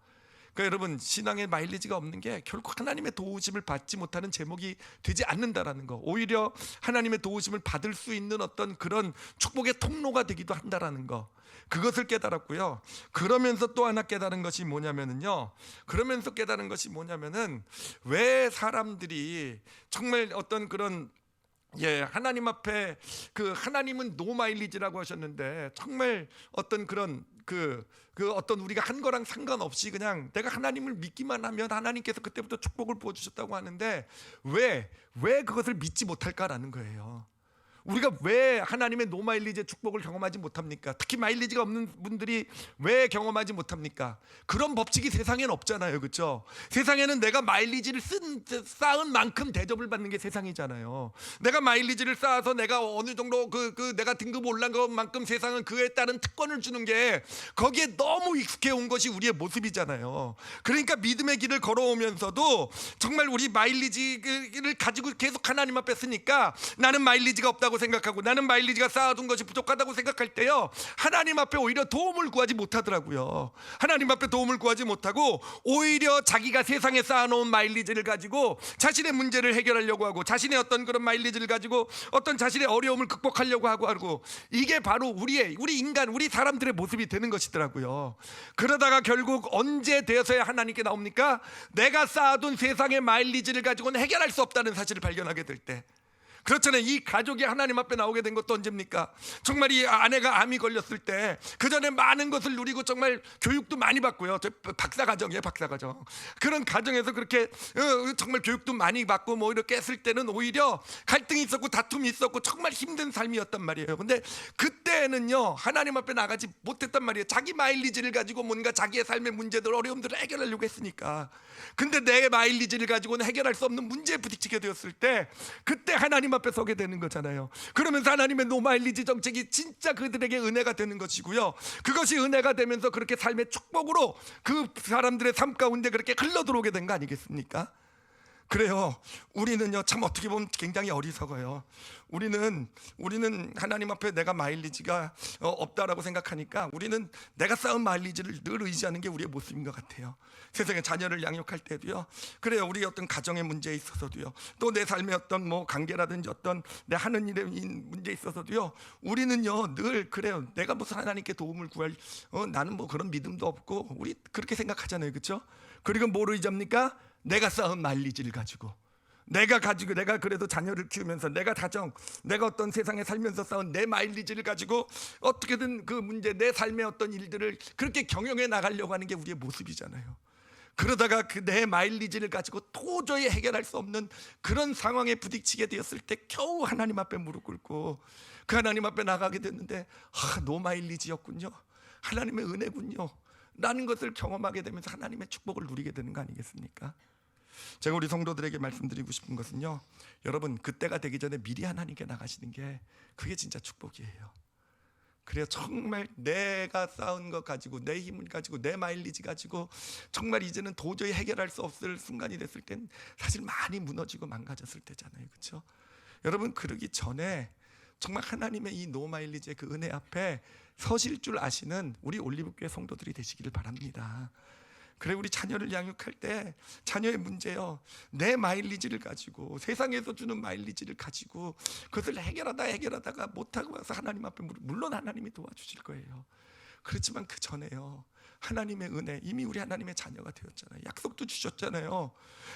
그러니까 여러분, 신앙의 마일리지가 없는 게 결국 하나님의 도우심을 받지 못하는 제목이 되지 않는다라는 거, 오히려 하나님의 도우심을 받을 수 있는 어떤 그런 축복의 통로가 되기도 한다라는 거, 그것을 깨달았고요. 그러면서 또 하나 깨달은 것이 뭐냐면은요, 왜 사람들이 정말 어떤 그런, 하나님 앞에, 하나님은 노 마일리지라고 하셨는데, 정말 어떤 그런 어떤 우리가 한 거랑 상관없이 그냥 내가 하나님을 믿기만 하면 하나님께서 그때부터 축복을 부어주셨다고 하는데, 왜 그것을 믿지 못할까라는 거예요. 우리가 왜 하나님의 노마일리지의 축복을 경험하지 못합니까? 특히 마일리지가 없는 분들이 왜 경험하지 못합니까? 그런 법칙이 세상에는 없잖아요, 그렇죠? 세상에는 내가 마일리지를 쌓은 만큼 대접을 받는 게 세상이잖아요. 내가 마일리지를 쌓아서 내가 어느 정도 내가 등급 올라간 것만큼 세상은 그에 따른 특권을 주는 게, 거기에 너무 익숙해 온 것이 우리의 모습이잖아요. 그러니까 믿음의 길을 걸어오면서도 정말 우리 마일리지를 가지고 계속 하나님 앞에 쓰니까, 나는 마일리지가 없다고 생각하고, 나는 마일리지가 쌓아둔 것이 부족하다고 생각할 때요, 하나님 앞에 오히려 도움을 구하지 못하더라고요. 하나님 앞에 도움을 구하지 못하고 오히려 자기가 세상에 쌓아놓은 마일리지를 가지고 자신의 문제를 해결하려고 하고, 자신의 어떤 그런 마일리지를 가지고 어떤 자신의 어려움을 극복하려고 하고, 이게 바로 우리 인간, 우리 사람들의 모습이 되는 것이더라고요. 그러다가 결국 언제 되어서야 하나님께 나옵니까? 내가 쌓아둔 세상의 마일리지를 가지고는 해결할 수 없다는 사실을 발견하게 될 때. 그렇잖아요. 이 가족이 하나님 앞에 나오게 된 것도 언제입니까? 정말 이 아내가 암이 걸렸을 때, 그 전에 많은 것을 누리고 정말 교육도 많이 받고요. 저 박사과정이에요, 박사과정. 그런 가정에서 그렇게 정말 교육도 많이 받고 뭐 이렇게 했을 때는 오히려 갈등이 있었고 다툼이 있었고 정말 힘든 삶이었단 말이에요. 근데 그때는요, 하나님 앞에 나가지 못했단 말이에요. 자기 마일리지를 가지고 뭔가 자기의 삶의 문제들, 어려움들을 해결하려고 했으니까. 근데 내 마일리지를 가지고는 해결할 수 없는 문제에 부딪히게 되었을 때, 그때 하나님 앞에 서게 되는 거잖아요. 그러면서 하나님의 노마일리지 정책이 진짜 그들에게 은혜가 되는 것이고요, 그것이 은혜가 되면서 그렇게 삶의 축복으로 그 사람들의 삶 가운데 그렇게 흘러들어오게 된 거 아니겠습니까? 그래요. 우리는요, 참 어떻게 보면 굉장히 어리석어요. 우리는 하나님 앞에 내가 마일리지가 없다라고 생각하니까, 우리는 내가 쌓은 마일리지를 늘 의지하는 게 우리의 모습인 것 같아요. 세상에 자녀를 양육할 때도요, 그래요. 우리 어떤 가정의 문제에 있어서도요, 또 내 삶의 어떤 뭐 관계라든지 어떤 내 하는 일의 문제에 있어서도요, 우리는요 늘 그래요. 내가 무슨 하나님께 도움을 구할 나는 뭐 그런 믿음도 없고, 우리 그렇게 생각하잖아요, 그렇죠? 그리고 뭐로 의지합니까? 내가 쌓은 마일리지를 가지고, 내가 그래도 자녀를 키우면서 내가 어떤 세상에 살면서 쌓은 내 마일리지를 가지고 어떻게든 그 문제, 내 삶의 어떤 일들을 그렇게 경영해 나가려고 하는 게 우리의 모습이잖아요. 그러다가 그 내 마일리지를 가지고 도저히 해결할 수 없는 그런 상황에 부딪히게 되었을 때 겨우 하나님 앞에 무릎 꿇고 그 하나님 앞에 나가게 됐는데, 노 마일리지였군요, 하나님의 은혜군요 라는 것을 경험하게 되면서 하나님의 축복을 누리게 되는 거 아니겠습니까? 제가 우리 성도들에게 말씀드리고 싶은 것은요, 여러분, 그때가 되기 전에 미리 하나님께 나가시는 게, 그게 진짜 축복이에요. 그래요. 정말 내가 쌓은 것 가지고, 내 힘을 가지고, 내 마일리지 가지고 정말 이제는 도저히 해결할 수 없을 순간이 됐을 땐 사실 많이 무너지고 망가졌을 때잖아요, 그렇죠? 여러분, 그러기 전에 정말 하나님의 이 노마일리지의 그 은혜 앞에 서실 줄 아시는 우리 올리브교회 성도들이 되시기를 바랍니다. 그래, 우리 자녀를 양육할 때 자녀의 문제요, 내 마일리지를 가지고, 세상에서 주는 마일리지를 가지고 그것을 해결하다가 못하고 와서 하나님 앞에, 물론 하나님이 도와주실 거예요. 그렇지만 그 전에요, 하나님의 은혜, 이미 우리 하나님의 자녀가 되었잖아요. 약속도 주셨잖아요.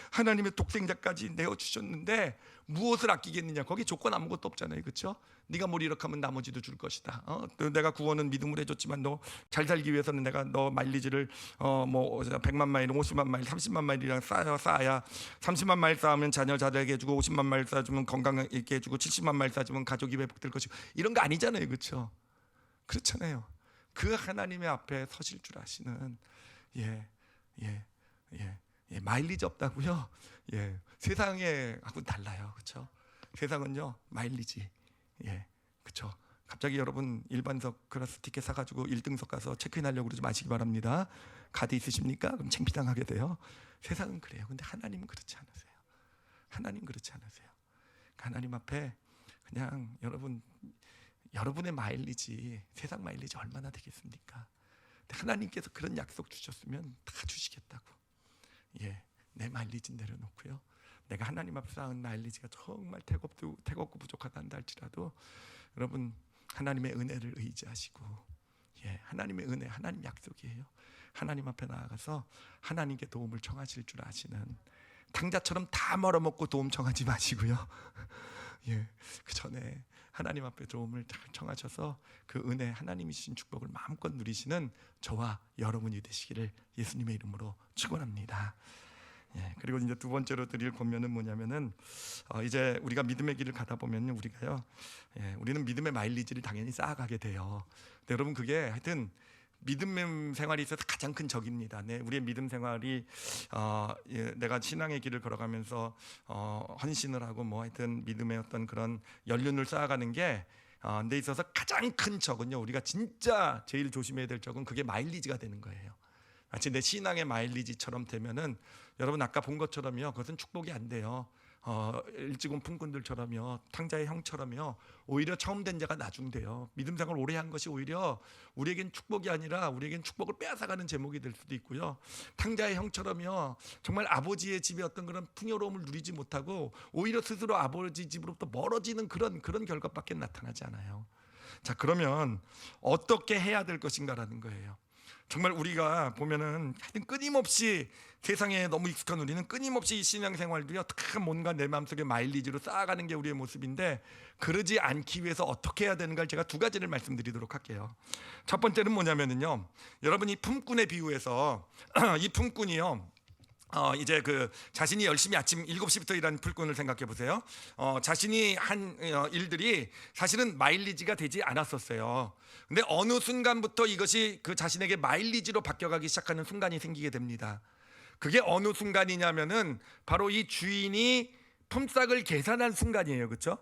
하나님의 독생자까지 내어주셨는데 무엇을 아끼겠느냐, 거기 조건 아무것도 없잖아요, 그렇죠? 네가 뭘 이렇게 하면 나머지도 줄 것이다. 또 내가 구원은 믿음으로 해줬지만 너 잘 살기 위해서는 내가 너 마일리지를 100만 마일, 50만 마일, 30만 마일이랑 쌓아야 30만 마일 쌓으면 자녀 자들에게 해주고, 50만 마일 쌓아주면 건강 있게 해주고, 70만 마일 쌓아주면 가족이 회복될 것이고, 이런 거 아니잖아요, 그렇죠? 그렇잖아요. 그 하나님의 앞에 서실 줄 아시는, 마일리지 없다고요? 세상에 하고 달라요, 그렇죠? 세상은요 마일리지, 그렇죠? 갑자기 여러분 일반석 클래스 티켓 사가지고 1등석 가서 체크인하려고 그러지 마시기 바랍니다. 카드 있으십니까? 그럼 창피당하게 돼요. 세상은 그래요. 근데 하나님은 그렇지 않으세요. 하나님 그렇지 않으세요. 하나님 앞에 그냥 여러분의 마일리지, 세상 마일리지 얼마나 되겠습니까? 하나님께서 그런 약속 주셨으면 다 주시겠다고. 예, 내 마일리지 내려놓고요. 내가 하나님 앞에 쌓은 마일리지가 정말 태겁고 부족하다 한다 할지라도 여러분 하나님의 은혜를 의지하시고, 예, 하나님의 은혜, 하나님 약속이에요. 하나님 앞에 나아가서 하나님께 도움을 청하실 줄 아시는, 탕자처럼 다 멀어먹고 도움 청하지 마시고요. 예, 그 전에 하나님 앞에 도움을 잘 청하셔서 그 은혜, 하나님이 주신 축복을 마음껏 누리시는 저와 여러분이 되시기를 예수님의 이름으로 축원합니다. 예, 그리고 이제 두 번째로 드릴 권면은 뭐냐면은 이제 우리가 믿음의 길을 가다 보면 우리가요, 예, 우리는 믿음의 마일리지를 당연히 쌓아가게 돼요. 근데 여러분 그게 하여튼 믿음 생활이 있어서 가장 큰 적입니다. 네, 우리의 믿음 생활이 예, 내가 신앙의 길을 걸어가면서 헌신을 하고 뭐 하여튼 믿음의 어떤 그런 연륜을 쌓아가는 게 내 있어서 가장 큰 적은요, 우리가 진짜 제일 조심해야 될 적은 그게 마일리지가 되는 거예요. 마치 내 신앙의 마일리지처럼 되면은 여러분 아까 본 것처럼요, 그것은 축복이 안 돼요. 일찍 온 품꾼들처럼요, 탕자의 형처럼요, 오히려 처음 된 자가 나중돼요. 믿음 생활 오래 한 것이 오히려 우리에겐 축복이 아니라 우리에겐 축복을 빼앗아가는 제목이 될 수도 있고요. 탕자의 형처럼요, 정말 아버지의 집에 어떤 그런 풍요로움을 누리지 못하고 오히려 스스로 아버지 집으로부터 멀어지는 그런 결과밖에 나타나지 않아요. 자, 그러면 어떻게 해야 될 것인가라는 거예요. 정말 우리가 보면은 하여튼 끊임없이 세상에 너무 익숙한 우리는 끊임없이 이 신앙생활도요, 다 뭔가 내 마음속에 마일리지로 쌓아가는 게 우리의 모습인데, 그러지 않기 위해서 어떻게 해야 되는가 제가 두 가지를 말씀드리도록 할게요. 첫 번째는 뭐냐면은요, 여러분이 품꾼의 비유에서 이 품꾼이요, 이제 그 자신이 열심히 아침 7시부터 일하는 풀꾼을 생각해 보세요. 자신이 한 일들이 사실은 마일리지가 되지 않았었어요. 근데 어느 순간부터 이것이 그 자신에게 마일리지로 바뀌어가기 시작하는 순간이 생기게 됩니다. 그게 어느 순간이냐면은 바로 이 주인이 품삯을 계산한 순간이에요. 그렇죠?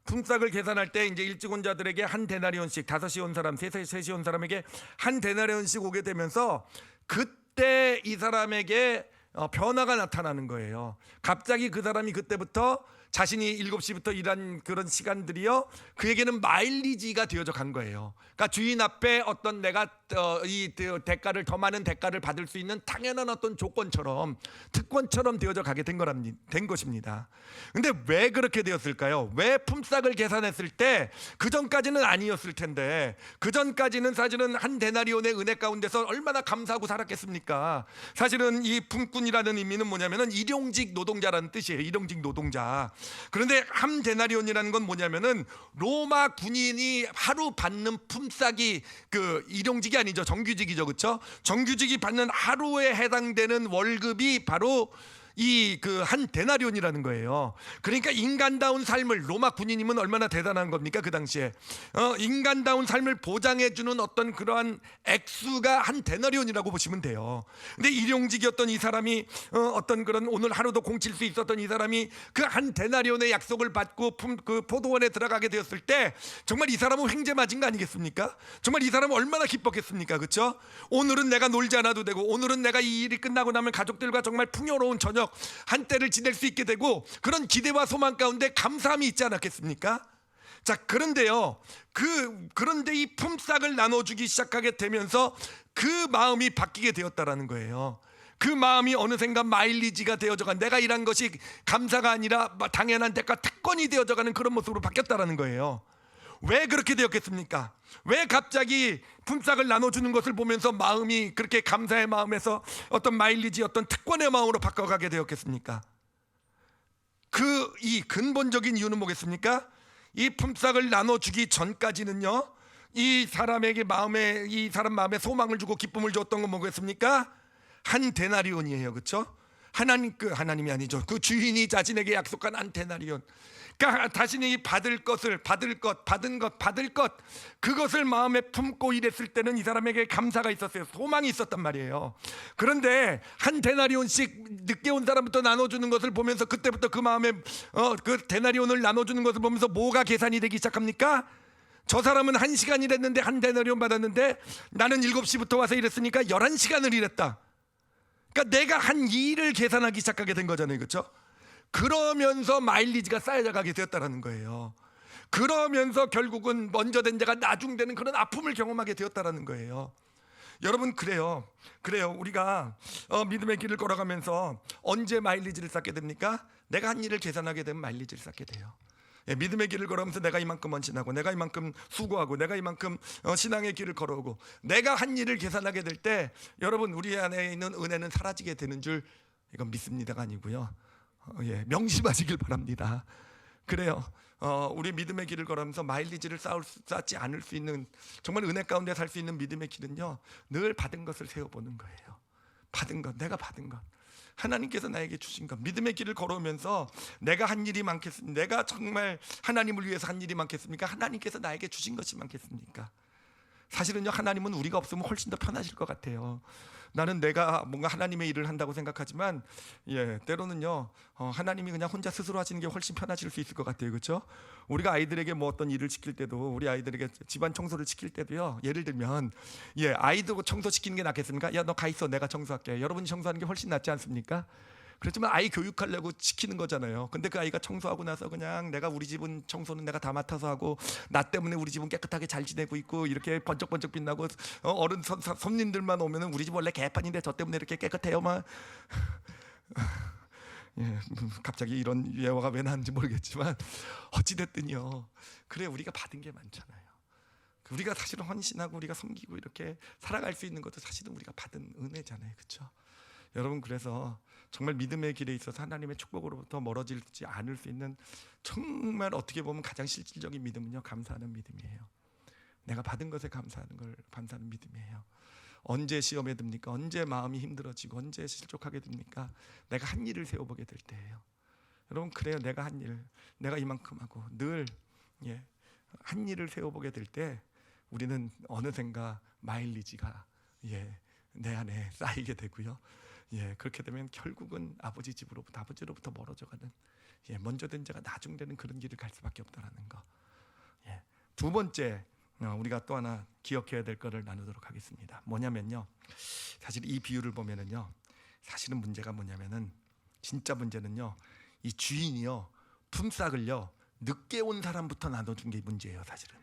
품삯을 계산할 때 이제 일찍 온 자들에게 한 데나리온씩, 5시 온 사람, 3시 온 사람에게 한 데나리온씩 오게 되면서 그때 이 사람에게 변화가 나타나는 거예요. 갑자기 그 사람이 그때부터 자신이 7시부터 일한 그런 시간들이요, 그에게는 마일리지가 되어져 간 거예요. 그러니까 주인 앞에 어떤 내가 이 대가를, 더 많은 대가를 받을 수 있는 당연한 어떤 조건처럼, 특권처럼 되어져 가게 된 것입니다. 근데 왜 그렇게 되었을까요? 왜 품삯을 계산했을 때 그 전까지는 아니었을 텐데, 그 전까지는 사실은 한 데나리온의 은혜 가운데서 얼마나 감사하고 살았겠습니까? 사실은 이 품꾼이라는 의미는 뭐냐면은 일용직 노동자라는 뜻이에요. 일용직 노동자. 그런데 한 데나리온이라는 건 뭐냐면은 로마 군인이 하루 받는 품삯이 그 일용직이 아니죠. 정규직이죠. 그렇죠? 정규직이 받는 하루에 해당되는 월급이 바로 이 그 한 데나리온이라는 거예요. 그러니까 인간다운 삶을, 로마 군인이면 얼마나 대단한 겁니까 그 당시에. 인간다운 삶을 보장해주는 어떤 그러한 액수가 한 데나리온이라고 보시면 돼요. 근데 일용직이었던 이 사람이 어떤 그런 오늘 하루도 공칠 수 있었던 이 사람이 그 한 데나리온의 약속을 받고 그 포도원에 들어가게 되었을 때 정말 이 사람은 횡재 맞은 거 아니겠습니까? 정말 이 사람은 얼마나 기뻤겠습니까? 그렇죠? 오늘은 내가 놀지 않아도 되고, 오늘은 내가 이 일이 끝나고 나면 가족들과 정말 풍요로운 저녁 한때를 지낼 수 있게 되고, 그런 기대와 소망 가운데 감사함이 있지 않았겠습니까? 자, 그런데요, 그런데 이 품삯을 나눠주기 시작하게 되면서 그 마음이 바뀌게 되었다라는 거예요. 그 마음이 어느샌가 마일리지가 되어져간, 내가 일한 것이 감사가 아니라 당연한 대가, 특권이 되어져가는 그런 모습으로 바뀌었다라는 거예요. 왜 그렇게 되었겠습니까? 왜 갑자기 품삯을 나눠주는 것을 보면서 마음이 그렇게 감사의 마음에서 어떤 마일리지, 어떤 특권의 마음으로 바꿔가게 되었겠습니까? 이 근본적인 이유는 뭐겠습니까? 이 품삯을 나눠주기 전까지는요, 이 사람 마음에 소망을 주고 기쁨을 줬던 건 뭐겠습니까? 한 데나리온이에요. 그렇죠? 하나님이 아니죠. 그 주인이 자신에게 약속한 한 데나리온. 그러니까 자신이 받은 것, 그것을 마음에 품고 일했을 때는 이 사람에게 감사가 있었어요. 소망이 있었단 말이에요. 그런데 한 데나리온씩 늦게 온 사람부터 나눠주는 것을 보면서, 그때부터 그 마음에 그 데나리온을 나눠주는 것을 보면서 뭐가 계산이 되기 시작합니까? 저 사람은 1시간 일했는데 한 데나리온 받았는데 나는 7시부터 와서 일했으니까 11시간을 일했다. 그러니까 내가 한 일을 계산하기 시작하게 된 거잖아요. 그렇죠? 그러면서 마일리지가 쌓여가게 되었다는 거예요. 그러면서 결국은 먼저 된 자가 나중되는 그런 아픔을 경험하게 되었다는 거예요. 여러분 그래요. 우리가 믿음의 길을 걸어가면서 언제 마일리지를 쌓게 됩니까? 내가 한 일을 계산하게 되면 마일리지를 쌓게 돼요. 예, 믿음의 길을 걸어가면서 내가 이만큼 헌신하고 내가 이만큼 수고하고 내가 이만큼 신앙의 길을 걸어오고 내가 한 일을 계산하게 될 때 여러분 우리 안에 있는 은혜는 사라지게 되는 줄 이건 믿습니다가 아니고요. 명심하시길 바랍니다. 그래요. 우리 믿음의 길을 걸으면서 마일리지를 쌓지 않을 수 있는 정말 은혜 가운데 살 수 있는 믿음의 길은요, 늘 받은 것을 세워보는 거예요. 받은 것, 내가 받은 것, 하나님께서 나에게 주신 것. 믿음의 길을 걸어오면서 내가 한 일이 많겠습니까? 내가 정말 하나님을 위해서 한 일이 많겠습니까? 하나님께서 나에게 주신 것이 많겠습니까? 사실은요, 하나님은 우리가 없으면 훨씬 더 편하실 것 같아요. 나는 내가 뭔가 하나님의 일을 한다고 생각하지만 때로는요 하나님이 그냥 혼자 스스로 하시는 게 훨씬 편하실 수 있을 것 같아요. 그렇죠? 우리가 아이들에게 뭐 어떤 일을 시킬 때도 우리 아이들에게 집안 청소를 시킬 때도요, 예를 들면 아이도 청소시키는 게 낫겠습니까? 야, 너 가 있어, 내가 청소할게. 여러분이 청소하는 게 훨씬 낫지 않습니까? 그렇지만 아이 교육하려고 시키는 거잖아요. 근데 그 아이가 청소하고 나서 그냥 내가 우리 집은 청소는 내가 다 맡아서 하고 나 때문에 우리 집은 깨끗하게 잘 지내고 있고 이렇게 번쩍번쩍 빛나고 어른 손님들만 오면은 우리 집 원래 개판인데 저 때문에 이렇게 깨끗해요 막. 갑자기 이런 예화가 왜 나는지 모르겠지만 어찌됐든요, 그래 우리가 받은 게 많잖아요. 우리가 사실은 헌신하고 우리가 섬기고 이렇게 살아갈 수 있는 것도 사실은 우리가 받은 은혜잖아요. 그렇죠? 여러분, 그래서 정말 믿음의 길에 있어서 하나님의 축복으로부터 멀어지지 않을 수 있는 정말 어떻게 보면 가장 실질적인 믿음은요, 감사하는 믿음이에요. 내가 받은 것에 감사하는 믿음이에요. 언제 시험에 듭니까? 언제 마음이 힘들어지고 언제 실족하게 됩니까? 내가 한 일을 세워보게 될 때예요. 여러분, 그래요. 내가 한 일, 내가 이만큼 하고 늘 한 일을 세워보게 될 때 우리는 어느샌가 마일리지가 내 안에 쌓이게 되고요. 그렇게 되면 결국은 아버지로부터 멀어져가는 먼저 된 자가 나중되는 그런 길을 갈 수밖에 없다라는 거. 두 번째 우리가 또 하나 기억해야 될 거를 나누도록 하겠습니다. 뭐냐면요, 사실 이 비유를 보면은요, 사실은 문제가 뭐냐면은 진짜 문제는요, 이 주인이요 품삯을요 늦게 온 사람부터 나눠준 게 문제예요. 사실은.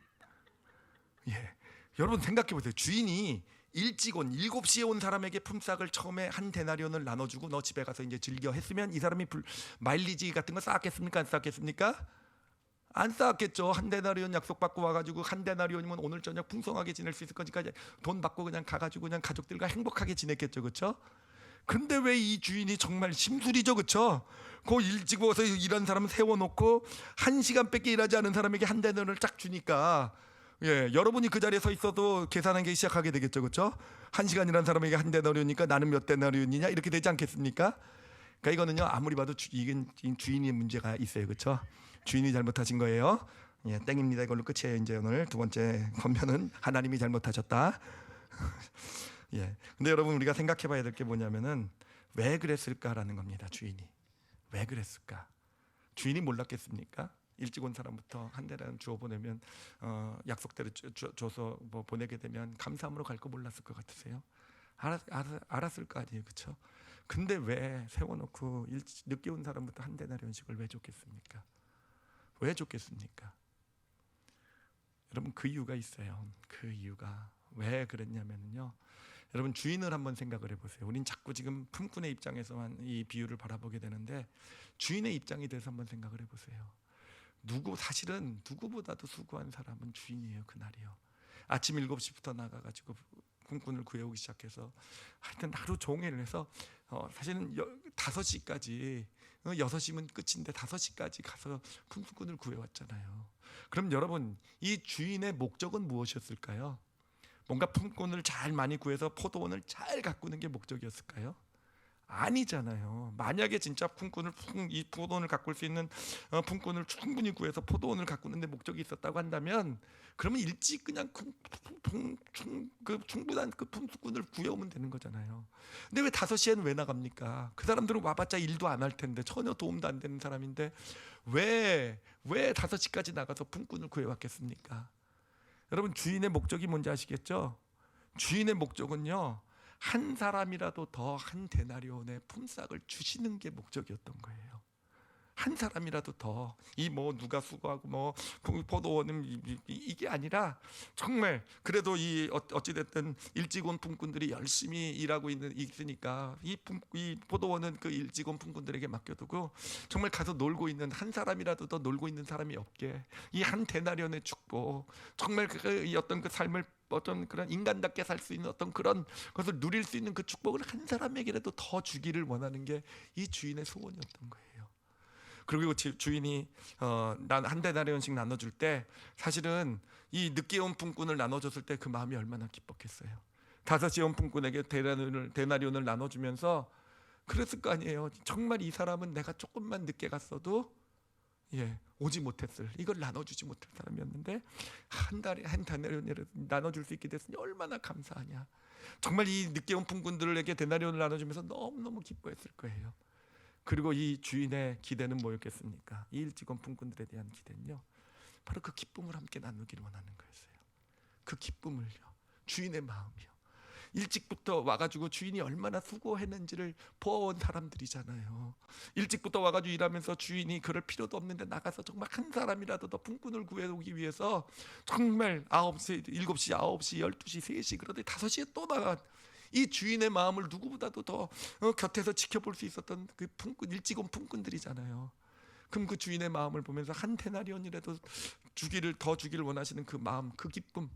여러분 생각해 보세요. 주인이 일찍 온 7시에 온 사람에게 품삯을 처음에 한 데나리온을 나눠주고 너 집에 가서 이제 즐겨 했으면 이 사람이 마일리지 같은 거 쌓았겠습니까? 안 쌓았겠습니까? 안 쌓았겠죠. 한 데나리온 약속받고 와가지고 한 데나리온이면 오늘 저녁 풍성하게 지낼 수 있을 거니까 돈 받고 그냥 가가지고 그냥 가족들과 행복하게 지냈겠죠. 그렇죠? 근데 왜 이 주인이 정말 심술이죠. 그렇죠? 그 일찍 와서 일한 사람 세워놓고 1시간밖에 일하지 않은 사람에게 한 데나리온을 쫙 주니까 여러분이 그 자리에 서 있어도 계산하기 시작하게 되겠죠. 그렇죠? 1시간 일한 사람에게 한 데나리온이니까 나는 몇 데나리온이냐 이렇게 되지 않겠습니까? 그러니까 이거는요, 아무리 봐도 이건 주인이 문제가 있어요. 그렇죠? 주인이 잘못하신 거예요. 땡입니다. 이걸로 끝이에요. 이제 오늘 두 번째 권면은 하나님이 잘못하셨다. 근데 여러분, 우리가 생각해 봐야 될 게 뭐냐면은 왜 그랬을까라는 겁니다. 주인이 왜 그랬을까? 주인이 몰랐겠습니까? 일찍 온 사람부터 한 대라는 주어 보내면 약속대로 줘서 뭐 보내게 되면 감사함으로 갈 거 몰랐을 것 같으세요? 알았을 거 아니에요. 그렇죠? 근데 왜 세워놓고 늦게 온 사람부터 한 데나리온씩을 왜 줬겠습니까? 왜 줬겠습니까? 여러분, 그 이유가 있어요. 그 이유가 왜 그랬냐면요, 여러분 주인을 한번 생각을 해보세요. 우린 자꾸 지금 품꾼의 입장에서만 이 비유를 바라보게 되는데 주인의 입장에 대해서 한번 생각을 해보세요. 사실은 누구보다도 수고한 사람은 주인이에요. 그날이요. 아침 7시부터 나가가지고 품꾼을 구해오기 시작해서 하여튼 하루 종일 해서 사실은 5시까지 6시면 끝인데 5시까지 가서 품꾼을 구해왔잖아요. 그럼 여러분, 이 주인의 목적은 무엇이었을까요? 뭔가 품꾼을 잘 많이 구해서 포도원을 잘 가꾸는 게 목적이었을까요? 아니잖아요. 만약에 진짜 이 포도원을 가꿀 수 있는 품꾼을 충분히 구해서 포도원을 가꾸는 데 목적이 있었다고 한다면 그러면 일찍 그냥 충분한 그 품꾼을 구해오면 되는 거잖아요. 근데 왜 5시에는 왜 나갑니까? 그 사람들은 와봤자 일도 안 할 텐데 전혀 도움도 안 되는 사람인데 왜 5시까지 나가서 품꾼을 구해왔겠습니까? 여러분, 주인의 목적이 뭔지 아시겠죠? 주인의 목적은요, 한 사람이라도 더 한 데나리온의 품삯을 주시는 게 목적이었던 거예요. 한 사람이라도 더, 이 뭐 누가 수고하고 뭐 포도원은 이게 아니라 정말 그래도 이 어찌 됐든 일찍 온 품꾼들이 열심히 일하고 있으니까 이 포도원은 그 일찍 온 품꾼들에게 맡겨두고 정말 가서 놀고 있는 한 사람이라도 더 놀고 있는 사람이 없게, 이 한 데나리온의 축복, 정말 이 어떤 그 삶을 어떤 그런 인간답게 살 수 있는 어떤 그런 것을 누릴 수 있는 그 축복을 한 사람에게라도 더 주기를 원하는 게 이 주인의 소원이었던 거예요. 그리고 주인이 난 한 데나리온씩 나눠줄 때 사실은 이 늦게 온 품꾼을 나눠줬을 때 그 마음이 얼마나 기뻤겠어요. 5시에 온 품꾼에게 데나리온을 나눠주면서 그랬을 거 아니에요. 정말 이 사람은 내가 조금만 늦게 갔어도 오지 못했을, 이걸 나눠주지 못할 사람이었는데 한 달에 한 데나리온을 나눠줄 수 있게 됐으니 얼마나 감사하냐. 정말 이 늦게 온 품꾼들에게 데나리온을 나눠주면서 너무너무 기뻐했을 거예요. 그리고 이 주인의 기대는 뭐였겠습니까? 이 일찍 온 품꾼들에 대한 기대는요, 바로 그 기쁨을 함께 나누기를 원하는 거였어요. 그 기쁨을요, 주인의 마음이요. 일찍부터 와가지고 주인이 얼마나 수고했는지를 보아온 사람들이잖아요. 일찍부터 와가지고 일하면서 주인이 그럴 필요도 없는데 나가서 정말 한 사람이라도 더 품꾼을 구해오기 위해서 정말 9시, 7시, 9시, 12시, 3시, 그러더니 5시에 또 나간 이 주인의 마음을 누구보다도 더 곁에서 지켜볼 수 있었던 그 품꾼, 일찍 온 품꾼들이잖아요. 그럼 그 주인의 마음을 보면서 한 데나리온이라도 더 주기를 원하시는 그 마음, 그 기쁨,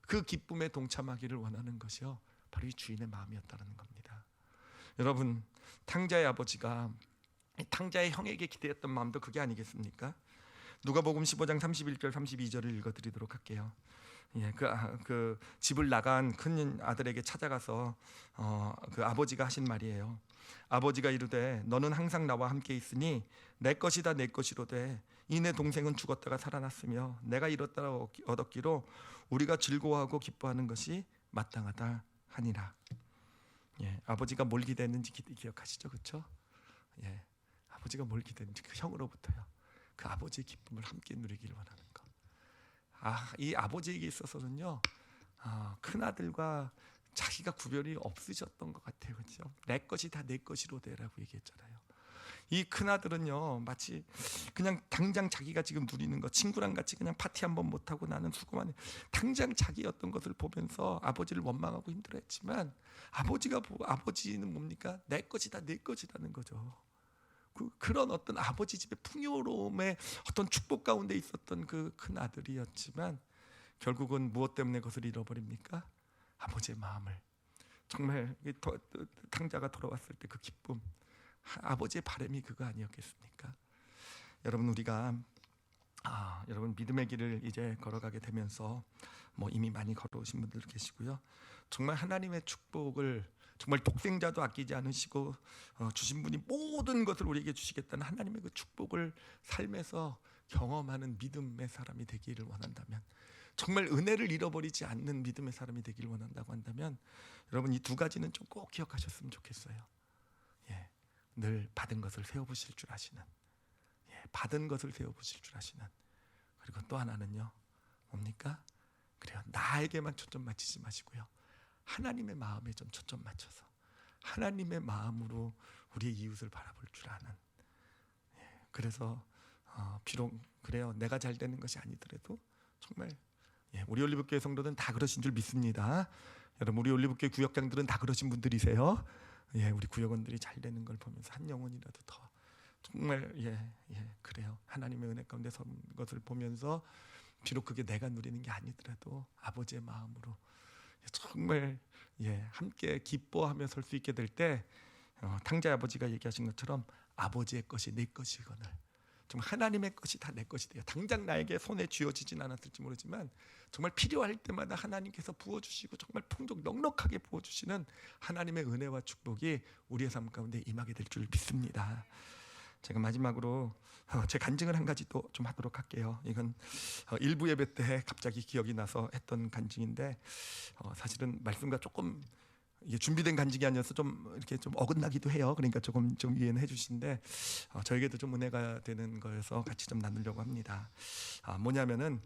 그 기쁨에 동참하기를 원하는 것이요, 바로 이 주인의 마음이었다는 겁니다. 여러분, 탕자의 아버지가 탕자의 형에게 기대했던 마음도 그게 아니겠습니까? 누가복음 15장 31절 32절을 읽어드리도록 할게요. 그 집을 나간 큰 아들에게 찾아가서 그 아버지가 하신 말이에요. 아버지가 이르되 너는 항상 나와 함께 있으니 내 것이다 내 것이로되 이 내 동생은 죽었다가 살아났으며 내가 이뤘다 얻었기로 우리가 즐거워하고 기뻐하는 것이 마땅하다 하니라. 아버지가 뭘 기대했는지 기억하시죠, 그렇죠? 아버지가 뭘 기대했는지 그 형으로부터요, 그 아버지의 기쁨을 함께 누리기를 원하는 것. 이 아버지에게 있어서는요, 큰 아들과 자기가 구별이 없으셨던 것 같아요, 그렇죠? 내 것이 다 내 것이로 되라고 얘기했잖아요. 이 큰 아들은요, 마치 그냥 당장 자기가 지금 누리는 것, 친구랑 같이 그냥 파티 한번 못 하고 나는 수고만 해, 당장 자기 어떤 것을 보면서 아버지를 원망하고 힘들어했지만 아버지는 뭡니까? 내 것이 다 내 것이라는 거죠. 그런 어떤 아버지 집의 풍요로움의 어떤 축복 가운데 있었던 그 큰 아들이었지만 결국은 무엇 때문에 그것을 잃어버립니까? 아버지의 마음을. 정말 탕자가 돌아왔을 때 그 기쁨, 아버지의 바람이 그거 아니었겠습니까? 여러분, 우리가 여러분 믿음의 길을 이제 걸어가게 되면서 뭐 이미 많이 걸어오신 분들 계시고요. 정말 하나님의 축복을 정말 독생자도 아끼지 않으시고 주신 분이 모든 것을 우리에게 주시겠다는 하나님의 그 축복을 삶에서 경험하는 믿음의 사람이 되기를 원한다면, 정말 은혜를 잃어버리지 않는 믿음의 사람이 되기를 원한다고 한다면, 여러분 이 두 가지는 좀 꼭 기억하셨으면 좋겠어요. 늘 받은 것을 세워보실 줄 아시는, 받은 것을 세워보실 줄 아시는, 그리고 또 하나는요, 뭡니까? 그래요, 나에게만 초점 맞추지 마시고요, 하나님의 마음에 좀 초점 맞춰서 하나님의 마음으로 우리의 이웃을 바라볼 줄 아는. 그래서 비록 그래요, 내가 잘 되는 것이 아니더라도 정말 우리 올리브교회 성도는 다 그러신 줄 믿습니다. 여러분, 우리 올리브교회 구역장들은 다 그러신 분들이세요. 우리 구역원들이 잘 되는 걸 보면서 한 영혼이라도 더 정말 그래요, 하나님의 은혜 가운데 선 것을 보면서 비록 그게 내가 누리는 게 아니더라도 아버지의 마음으로 정말 함께 기뻐하며 설 수 있게 될 때, 탕자의 아버지가 얘기하신 것처럼 아버지의 것이 내 것이거늘 정말 하나님의 것이 다 내 것이 돼요. 당장 나에게 손에 쥐어지진 않았을지 모르지만 정말 필요할 때마다 하나님께서 부어주시고 정말 풍족 넉넉하게 부어주시는 하나님의 은혜와 축복이 우리의 삶 가운데 임하게 될 줄 믿습니다. 제가 마지막으로 제 간증을 한 가지 또 좀 하도록 할게요. 이건 일부 예배 때 갑자기 기억이 나서 했던 간증인데, 사실은 말씀과 조금 이게 준비된 간증이 아니어서 좀 이렇게 좀 어긋나기도 해요. 그러니까 조금 좀 이해는 해주시는데, 저에게도 좀 은혜가 되는 거여서 같이 좀 나누려고 합니다. 뭐냐면은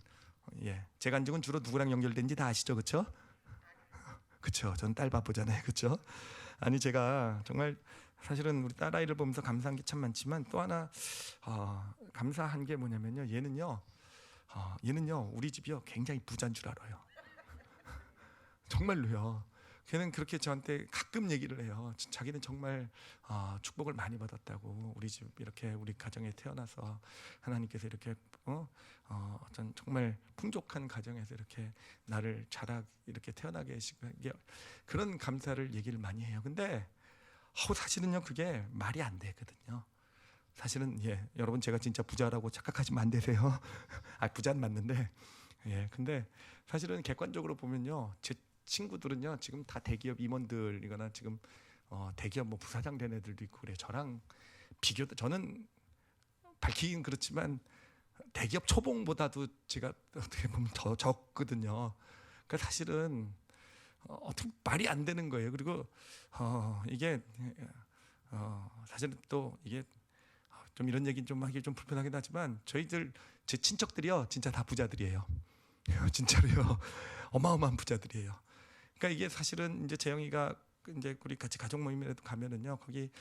제 간증은 주로 누구랑 연결된지 다 아시죠, 그렇죠? 그렇죠. 전 딸 바보잖아요, 그렇죠? 아니 제가 정말 사실은 우리 딸아이를 보면서 감사한 게 참 많지만 또 하나 감사한 게 뭐냐면요, 얘는요 우리 집이요 굉장히 부자인 줄 알아요. 정말로요. 걔는 그렇게 저한테 가끔 얘기를 해요. 자기는 정말 축복을 많이 받았다고, 우리 집 이렇게 우리 가정에 태어나서 하나님께서 이렇게 어떤 정말 풍족한 가정에서 이렇게 나를 자라 이렇게 태어나게 하시고, 그런 감사를 얘기를 많이 해요. 근데 사실은요 그게 말이 안 되거든요. 사실은 여러분 제가 진짜 부자라고 착각하시면 안 되세요. 부자는 맞는데 근데 사실은 객관적으로 보면요, 제 친구들은요 지금 다 대기업 임원들이거나 지금 대기업 뭐 부사장 된 애들도 있고 그래요. 저랑 비교도, 저는 밝히긴 그렇지만 대기업 초봉보다도 제가 어떻게 보면 더 적거든요. 그러니까 사실은 어떻게 말이 안 되는 거예요. 그리고 이게 사실은 또 이게 좀 이런 얘기 좀 하기 좀 불편하긴 하지만 제 친척들이요 진짜 다 부자들이에요. 진짜로요. 어마어마한 부자들이에요. 그러니까 이게 사실은 이제 재영이가 이제 우리 같이 가족 모임에도 가면은요, 거기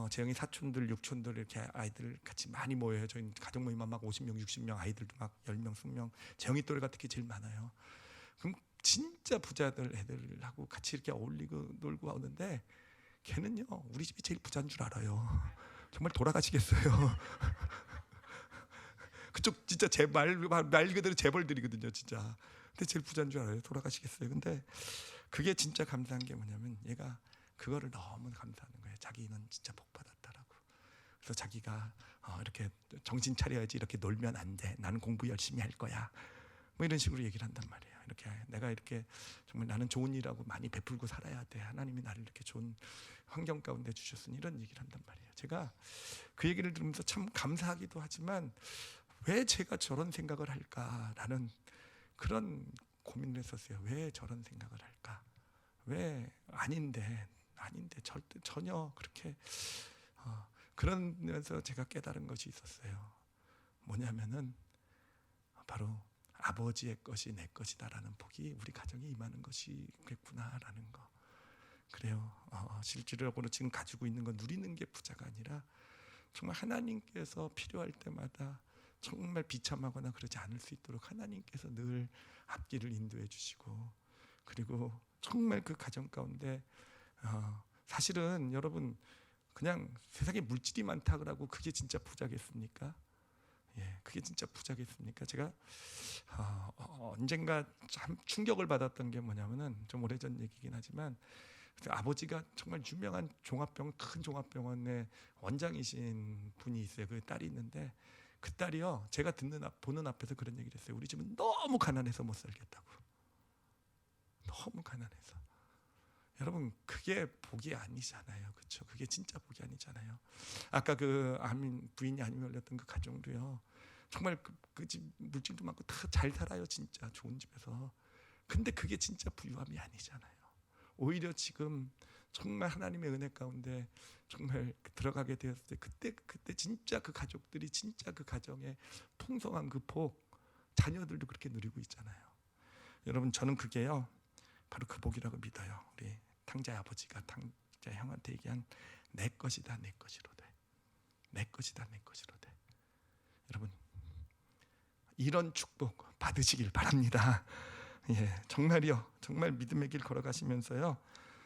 재영이 사촌들 육촌들 이렇게 아이들 같이 많이 모여요. 저희 가족 모임만 막 50명 60명, 아이들도 막 10명 20명, 재영이 또래 같은 게 제일 많아요. 그럼 진짜 부자들 애들하고 같이 이렇게 어울리고 놀고 오는데 걔는요 우리 집이 제일 부자인 줄 알아요. 정말 돌아가시겠어요. 그쪽 진짜 제 말 그대로 재벌들이거든요 진짜. 근데 제일 부자인 줄 알아요. 돌아가시겠어요. 근데 그게 진짜 감사한 게 뭐냐면 얘가 그거를 너무 감사하는 거예요. 자기는 진짜 복 받았다라고. 그래서 자기가 이렇게 정신 차려야지, 이렇게 놀면 안 돼, 나는 공부 열심히 할 거야, 뭐 이런 식으로 얘기를 한단 말이에요. 이렇게 내가 이렇게 정말 나는 좋은 일하고 많이 베풀고 살아야 돼, 하나님이 나를 이렇게 좋은 환경 가운데 주셨으니, 이런 얘기를 한단 말이에요. 제가 그 얘기를 들으면서 참 감사하기도 하지만 왜 제가 저런 생각을 할까라는 그런 고민을 했었어요. 왜 저런 생각을 할까? 왜 아닌데 절대 전혀 그렇게 그러면서 제가 깨달은 것이 있었어요. 뭐냐면은 바로 아버지의 것이 내 것이다라는 복이 우리 가정에 임하는 것이겠구나라는 거. 그래요. 실질적으로 지금 가지고 있는 건 누리는 게 부자가 아니라 정말 하나님께서 필요할 때마다 정말 비참하거나 그러지 않을 수 있도록 하나님께서 늘 앞길을 인도해 주시고, 그리고 정말 그 가정 가운데 사실은 여러분 그냥 세상에 물질이 많다 그러고 그게 진짜 부자겠습니까? 그게 진짜 부자겠습니까? 제가 언젠가 참 충격을 받았던 게 뭐냐면은, 좀 오래전 얘기긴 하지만 아버지가 정말 유명한 큰 종합병원의 원장이신 분이 있어요. 그 딸이 있는데 그 딸이요 제가 보는 앞에서 그런 얘기를 했어요. 우리 집은 너무 가난해서 못 살겠다고. 너무 가난해서. 여러분 그게 복이 아니잖아요. 그렇죠? 그게 진짜 복이 아니잖아요. 아까 그 부인이 암이 걸렸던 그 가정도요 정말 그 집 물질도 많고 다 잘 살아요. 진짜 좋은 집에서. 근데 그게 진짜 부유함이 아니잖아요. 오히려 지금 정말 하나님의 은혜 가운데 정말 들어가게 되었을 때 그때 진짜 그 가족들이 진짜 그 가정의 풍성한 그 복, 자녀들도 그렇게 누리고 있잖아요. 여러분 저는 그게요 바로 그 복이라고 믿어요. 우리 탕자의 아버지가 탕자 형한테 얘기한 내 것이다 내 것이로 돼. 내 것이다 내 것이로 돼. 여러분 이런 축복 받으시길 바랍니다. 정말이요. 정말 믿음의 길 걸어가시면서요.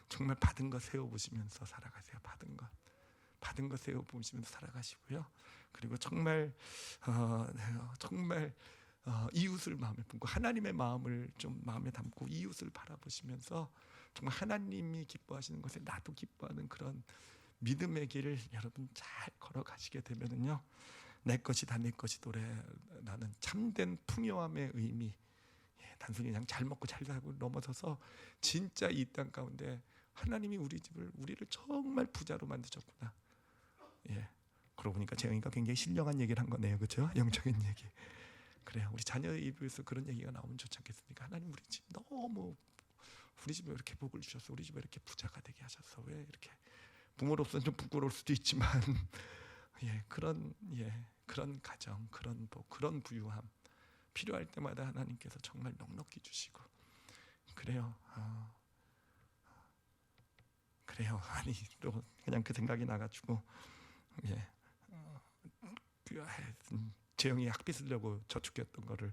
정말 받은 거 세워보시면서 살아가세요. 받은 거 세워보시면서 살아가시고요. 그리고 정말 이웃을 마음에 품고 하나님의 마음을 좀 마음에 담고 이웃을 바라보시면서 정말 하나님이 기뻐하시는 것에 나도 기뻐하는 그런 믿음의 길을 여러분 잘 걸어가시게 되면은요. 내 것이다 내 것이도래 나는 참된 풍요함의 의미, 단순히 그냥 잘 먹고 잘 살고 넘어서서 진짜 이 땅 가운데 하나님이 우리를 정말 부자로 만드셨구나. 그러고 보니까 재영이가 굉장히 신령한 얘기를 한 거네요, 그렇죠? 영적인 얘기. 그래요. 우리 자녀의 입에서 그런 얘기가 나오면 좋지 않겠습니까? 하나님 우리 집 너무 우리 집에 이렇게 복을 주셨어. 우리 집에 이렇게 부자가 되게 하셨어. 왜 이렇게 부모로서는 좀 부끄러울 수도 있지만 그런 가정, 그런 복, 그런 부유함 필요할 때마다 하나님께서 정말 넉넉히 주시고 그래요. 그래요. 아니 또 그냥 그 생각이 나가지고 예, 재영이 학비 쓰려고 저축했던 거를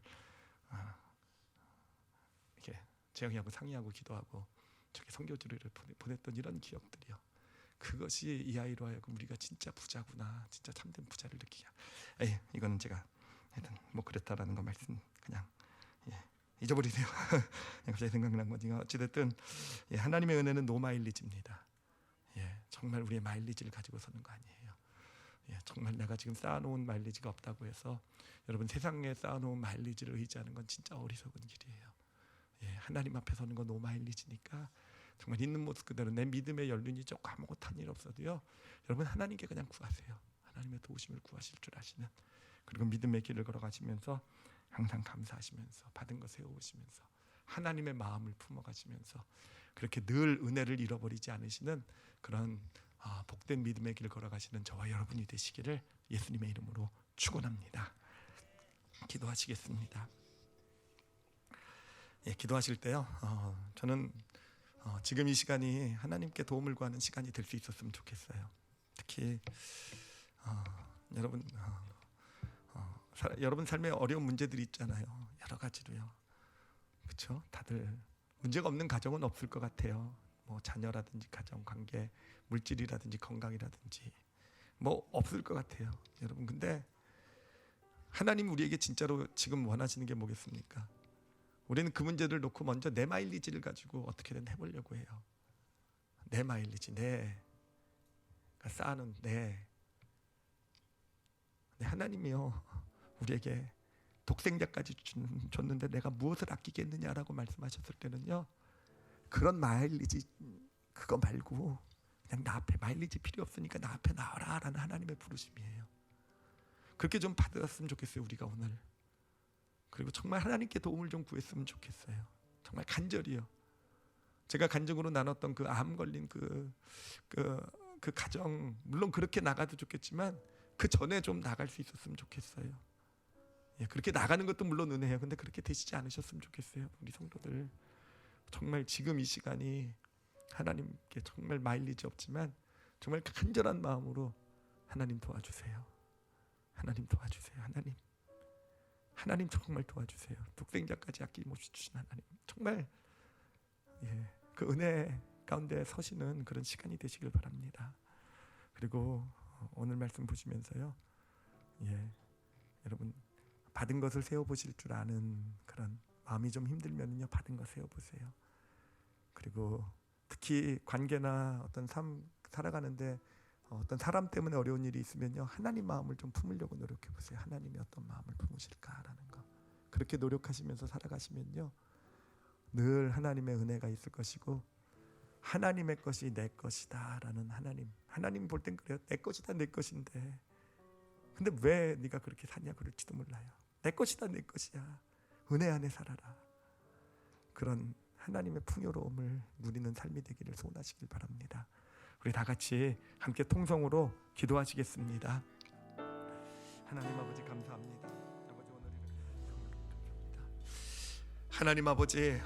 이렇게 재영이하고 상의하고 기도하고 저기 선교지를 보냈던 이런 기억들이요. 그것이 이 아이로 하여금 우리가 진짜 부자구나, 진짜 참된 부자를 느끼게. 이거는 제가 하여튼 뭐 그랬다라는 거 말씀 그냥 잊어버리세요. 갑자기 생각난 거지. 어찌됐든 하나님의 은혜는 노 마일리지입니다. 정말 우리의 마일리지를 가지고 서는 거 아니에요. 정말 내가 지금 쌓아놓은 마일리지가 없다고 해서 여러분 세상에 쌓아놓은 마일리지를 의지하는 건 진짜 어리석은 길이에요. 하나님 앞에 서는 건 노 마일리지니까 정말 있는 모습 그대로 내 믿음의 연륜이 조금 아무것도 한 일 없어도요, 여러분 하나님께 그냥 구하세요. 하나님의 도우심을 구하실 줄 아시는, 그리고 믿음의 길을 걸어가시면서 항상 감사하시면서 받은 거 세워오시면서 하나님의 마음을 품어가시면서 그렇게 늘 은혜를 잃어버리지 않으시는 그런 복된 믿음의 길을 걸어가시는 저와 여러분이 되시기를 예수님의 이름으로 축원합니다. 기도하시겠습니다. 기도하실 때요, 저는 지금 이 시간이 하나님께 도움을 구하는 시간이 될 수 있었으면 좋겠어요. 특히 여러분 삶에 어려운 문제들이 있잖아요. 여러 가지로요. 그렇죠? 다들 문제가 없는 가정은 없을 것 같아요. 뭐 자녀라든지 가정 관계, 물질이라든지 건강이라든지 뭐 없을 것 같아요. 여러분, 근데 하나님 우리에게 진짜로 지금 원하시는 게 뭐겠습니까? 우리는 그 문제를 놓고 먼저 내 마일리지를 가지고 어떻게든 해보려고 해요. 내 마일리지, 내가 쌓아놓은 내 하나님이요, 우리에게 독생자까지 줬는데 내가 무엇을 아끼겠느냐라고 말씀하셨을 때는요, 그런 마일리지 그거 말고 그냥 나 앞에 마일리지 필요 없으니까 나 앞에 나와라 라는 하나님의 부르심이에요. 그렇게 좀 받았으면 좋겠어요, 우리가 오늘. 그리고 정말 하나님께 도움을 좀 구했으면 좋겠어요. 정말 간절히요. 제가 간증으로 나눴던 그 암 걸린 그 가정, 물론 그렇게 나가도 좋겠지만 그 전에 좀 나갈 수 있었으면 좋겠어요. 그렇게 나가는 것도 물론 은혜예요. 근데 그렇게 되시지 않으셨으면 좋겠어요. 우리 성도들 정말 지금 이 시간이 하나님께 정말 마일리지 없지만 정말 간절한 마음으로 하나님 도와주세요. 하나님 도와주세요. 하나님 정말 도와주세요. 독생자까지 아낌없이 주신 하나님, 정말 그 은혜 가운데 서시는 그런 시간이 되시길 바랍니다. 그리고 오늘 말씀 보시면서요, 여러분 받은 것을 세워보실 줄 아는 그런 마음이 좀 힘들면요, 받은 것 세워보세요. 그리고 특히 관계나 어떤 삶 살아가는데 어떤 사람 때문에 어려운 일이 있으면요, 하나님 마음을 좀 품으려고 노력해 보세요. 하나님이 어떤 마음을 품으실까라는 거. 그렇게 노력하시면서 살아가시면요, 늘 하나님의 은혜가 있을 것이고 하나님의 것이 내 것이다라는 하나님 볼 땐 그래요. 내 것이다, 내 것인데 근데 왜 네가 그렇게 사냐 그럴지도 몰라요. 내 것이다, 내 것이야. 은혜 안에 살아라. 그런 하나님의 풍요로움을 누리는 삶이 되기를 소원하시길 바랍니다. 우리 다 같이 함께 통성으로 기도하시겠습니다. 하나님 아버지 감사합니다. 아버지 오늘 감사합니다. 하나님 아버지,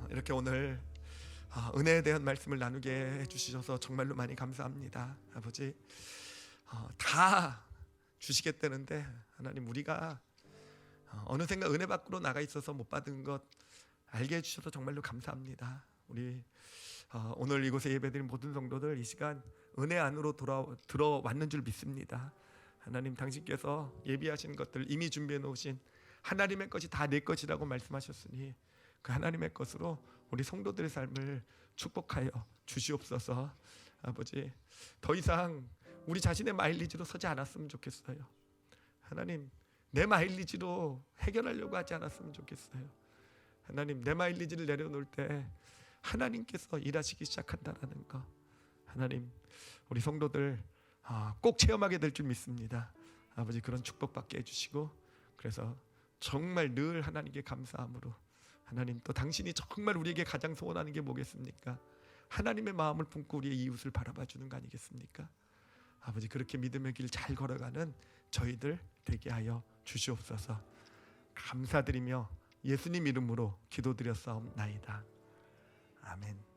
이렇게 오늘 은혜에 대한 말씀을 나누게 해주셔서 정말로 많이 감사합니다. 아버지, 다 주시겠다는데 하나님, 우리가 어느샌가 은혜 밖으로 나가 있어서 못 받은 것 알게 해주셔서 정말로 감사합니다. 우리 오늘 이곳에 예배드린 모든 성도들 이 시간 은혜 안으로 들어왔는 줄 믿습니다. 하나님, 당신께서 예비하신 것들 이미 준비해 놓으신 하나님의 것이 다 내 것이라고 말씀하셨으니 그 하나님의 것으로 우리 성도들의 삶을 축복하여 주시옵소서. 아버지, 더 이상 우리 자신의 마일리지로 서지 않았으면 좋겠어요. 하나님, 내 마일리지로 해결하려고 하지 않았으면 좋겠어요. 하나님, 내 마일리지를 내려놓을 때 하나님께서 일하시기 시작한다라는 거, 하나님, 우리 성도들 꼭 체험하게 될 줄 믿습니다. 아버지, 그런 축복받게 해주시고, 그래서 정말 늘 하나님께 감사함으로, 하나님, 또 당신이 정말 우리에게 가장 소원하는 게 뭐겠습니까? 하나님의 마음을 품고 우리의 이웃을 바라봐 주는 거 아니겠습니까? 아버지, 그렇게 믿음의 길 잘 걸어가는 저희들 되게 하여 주시옵소서. 감사드리며 예수님 이름으로 기도드렸사옵나이다. 아멘.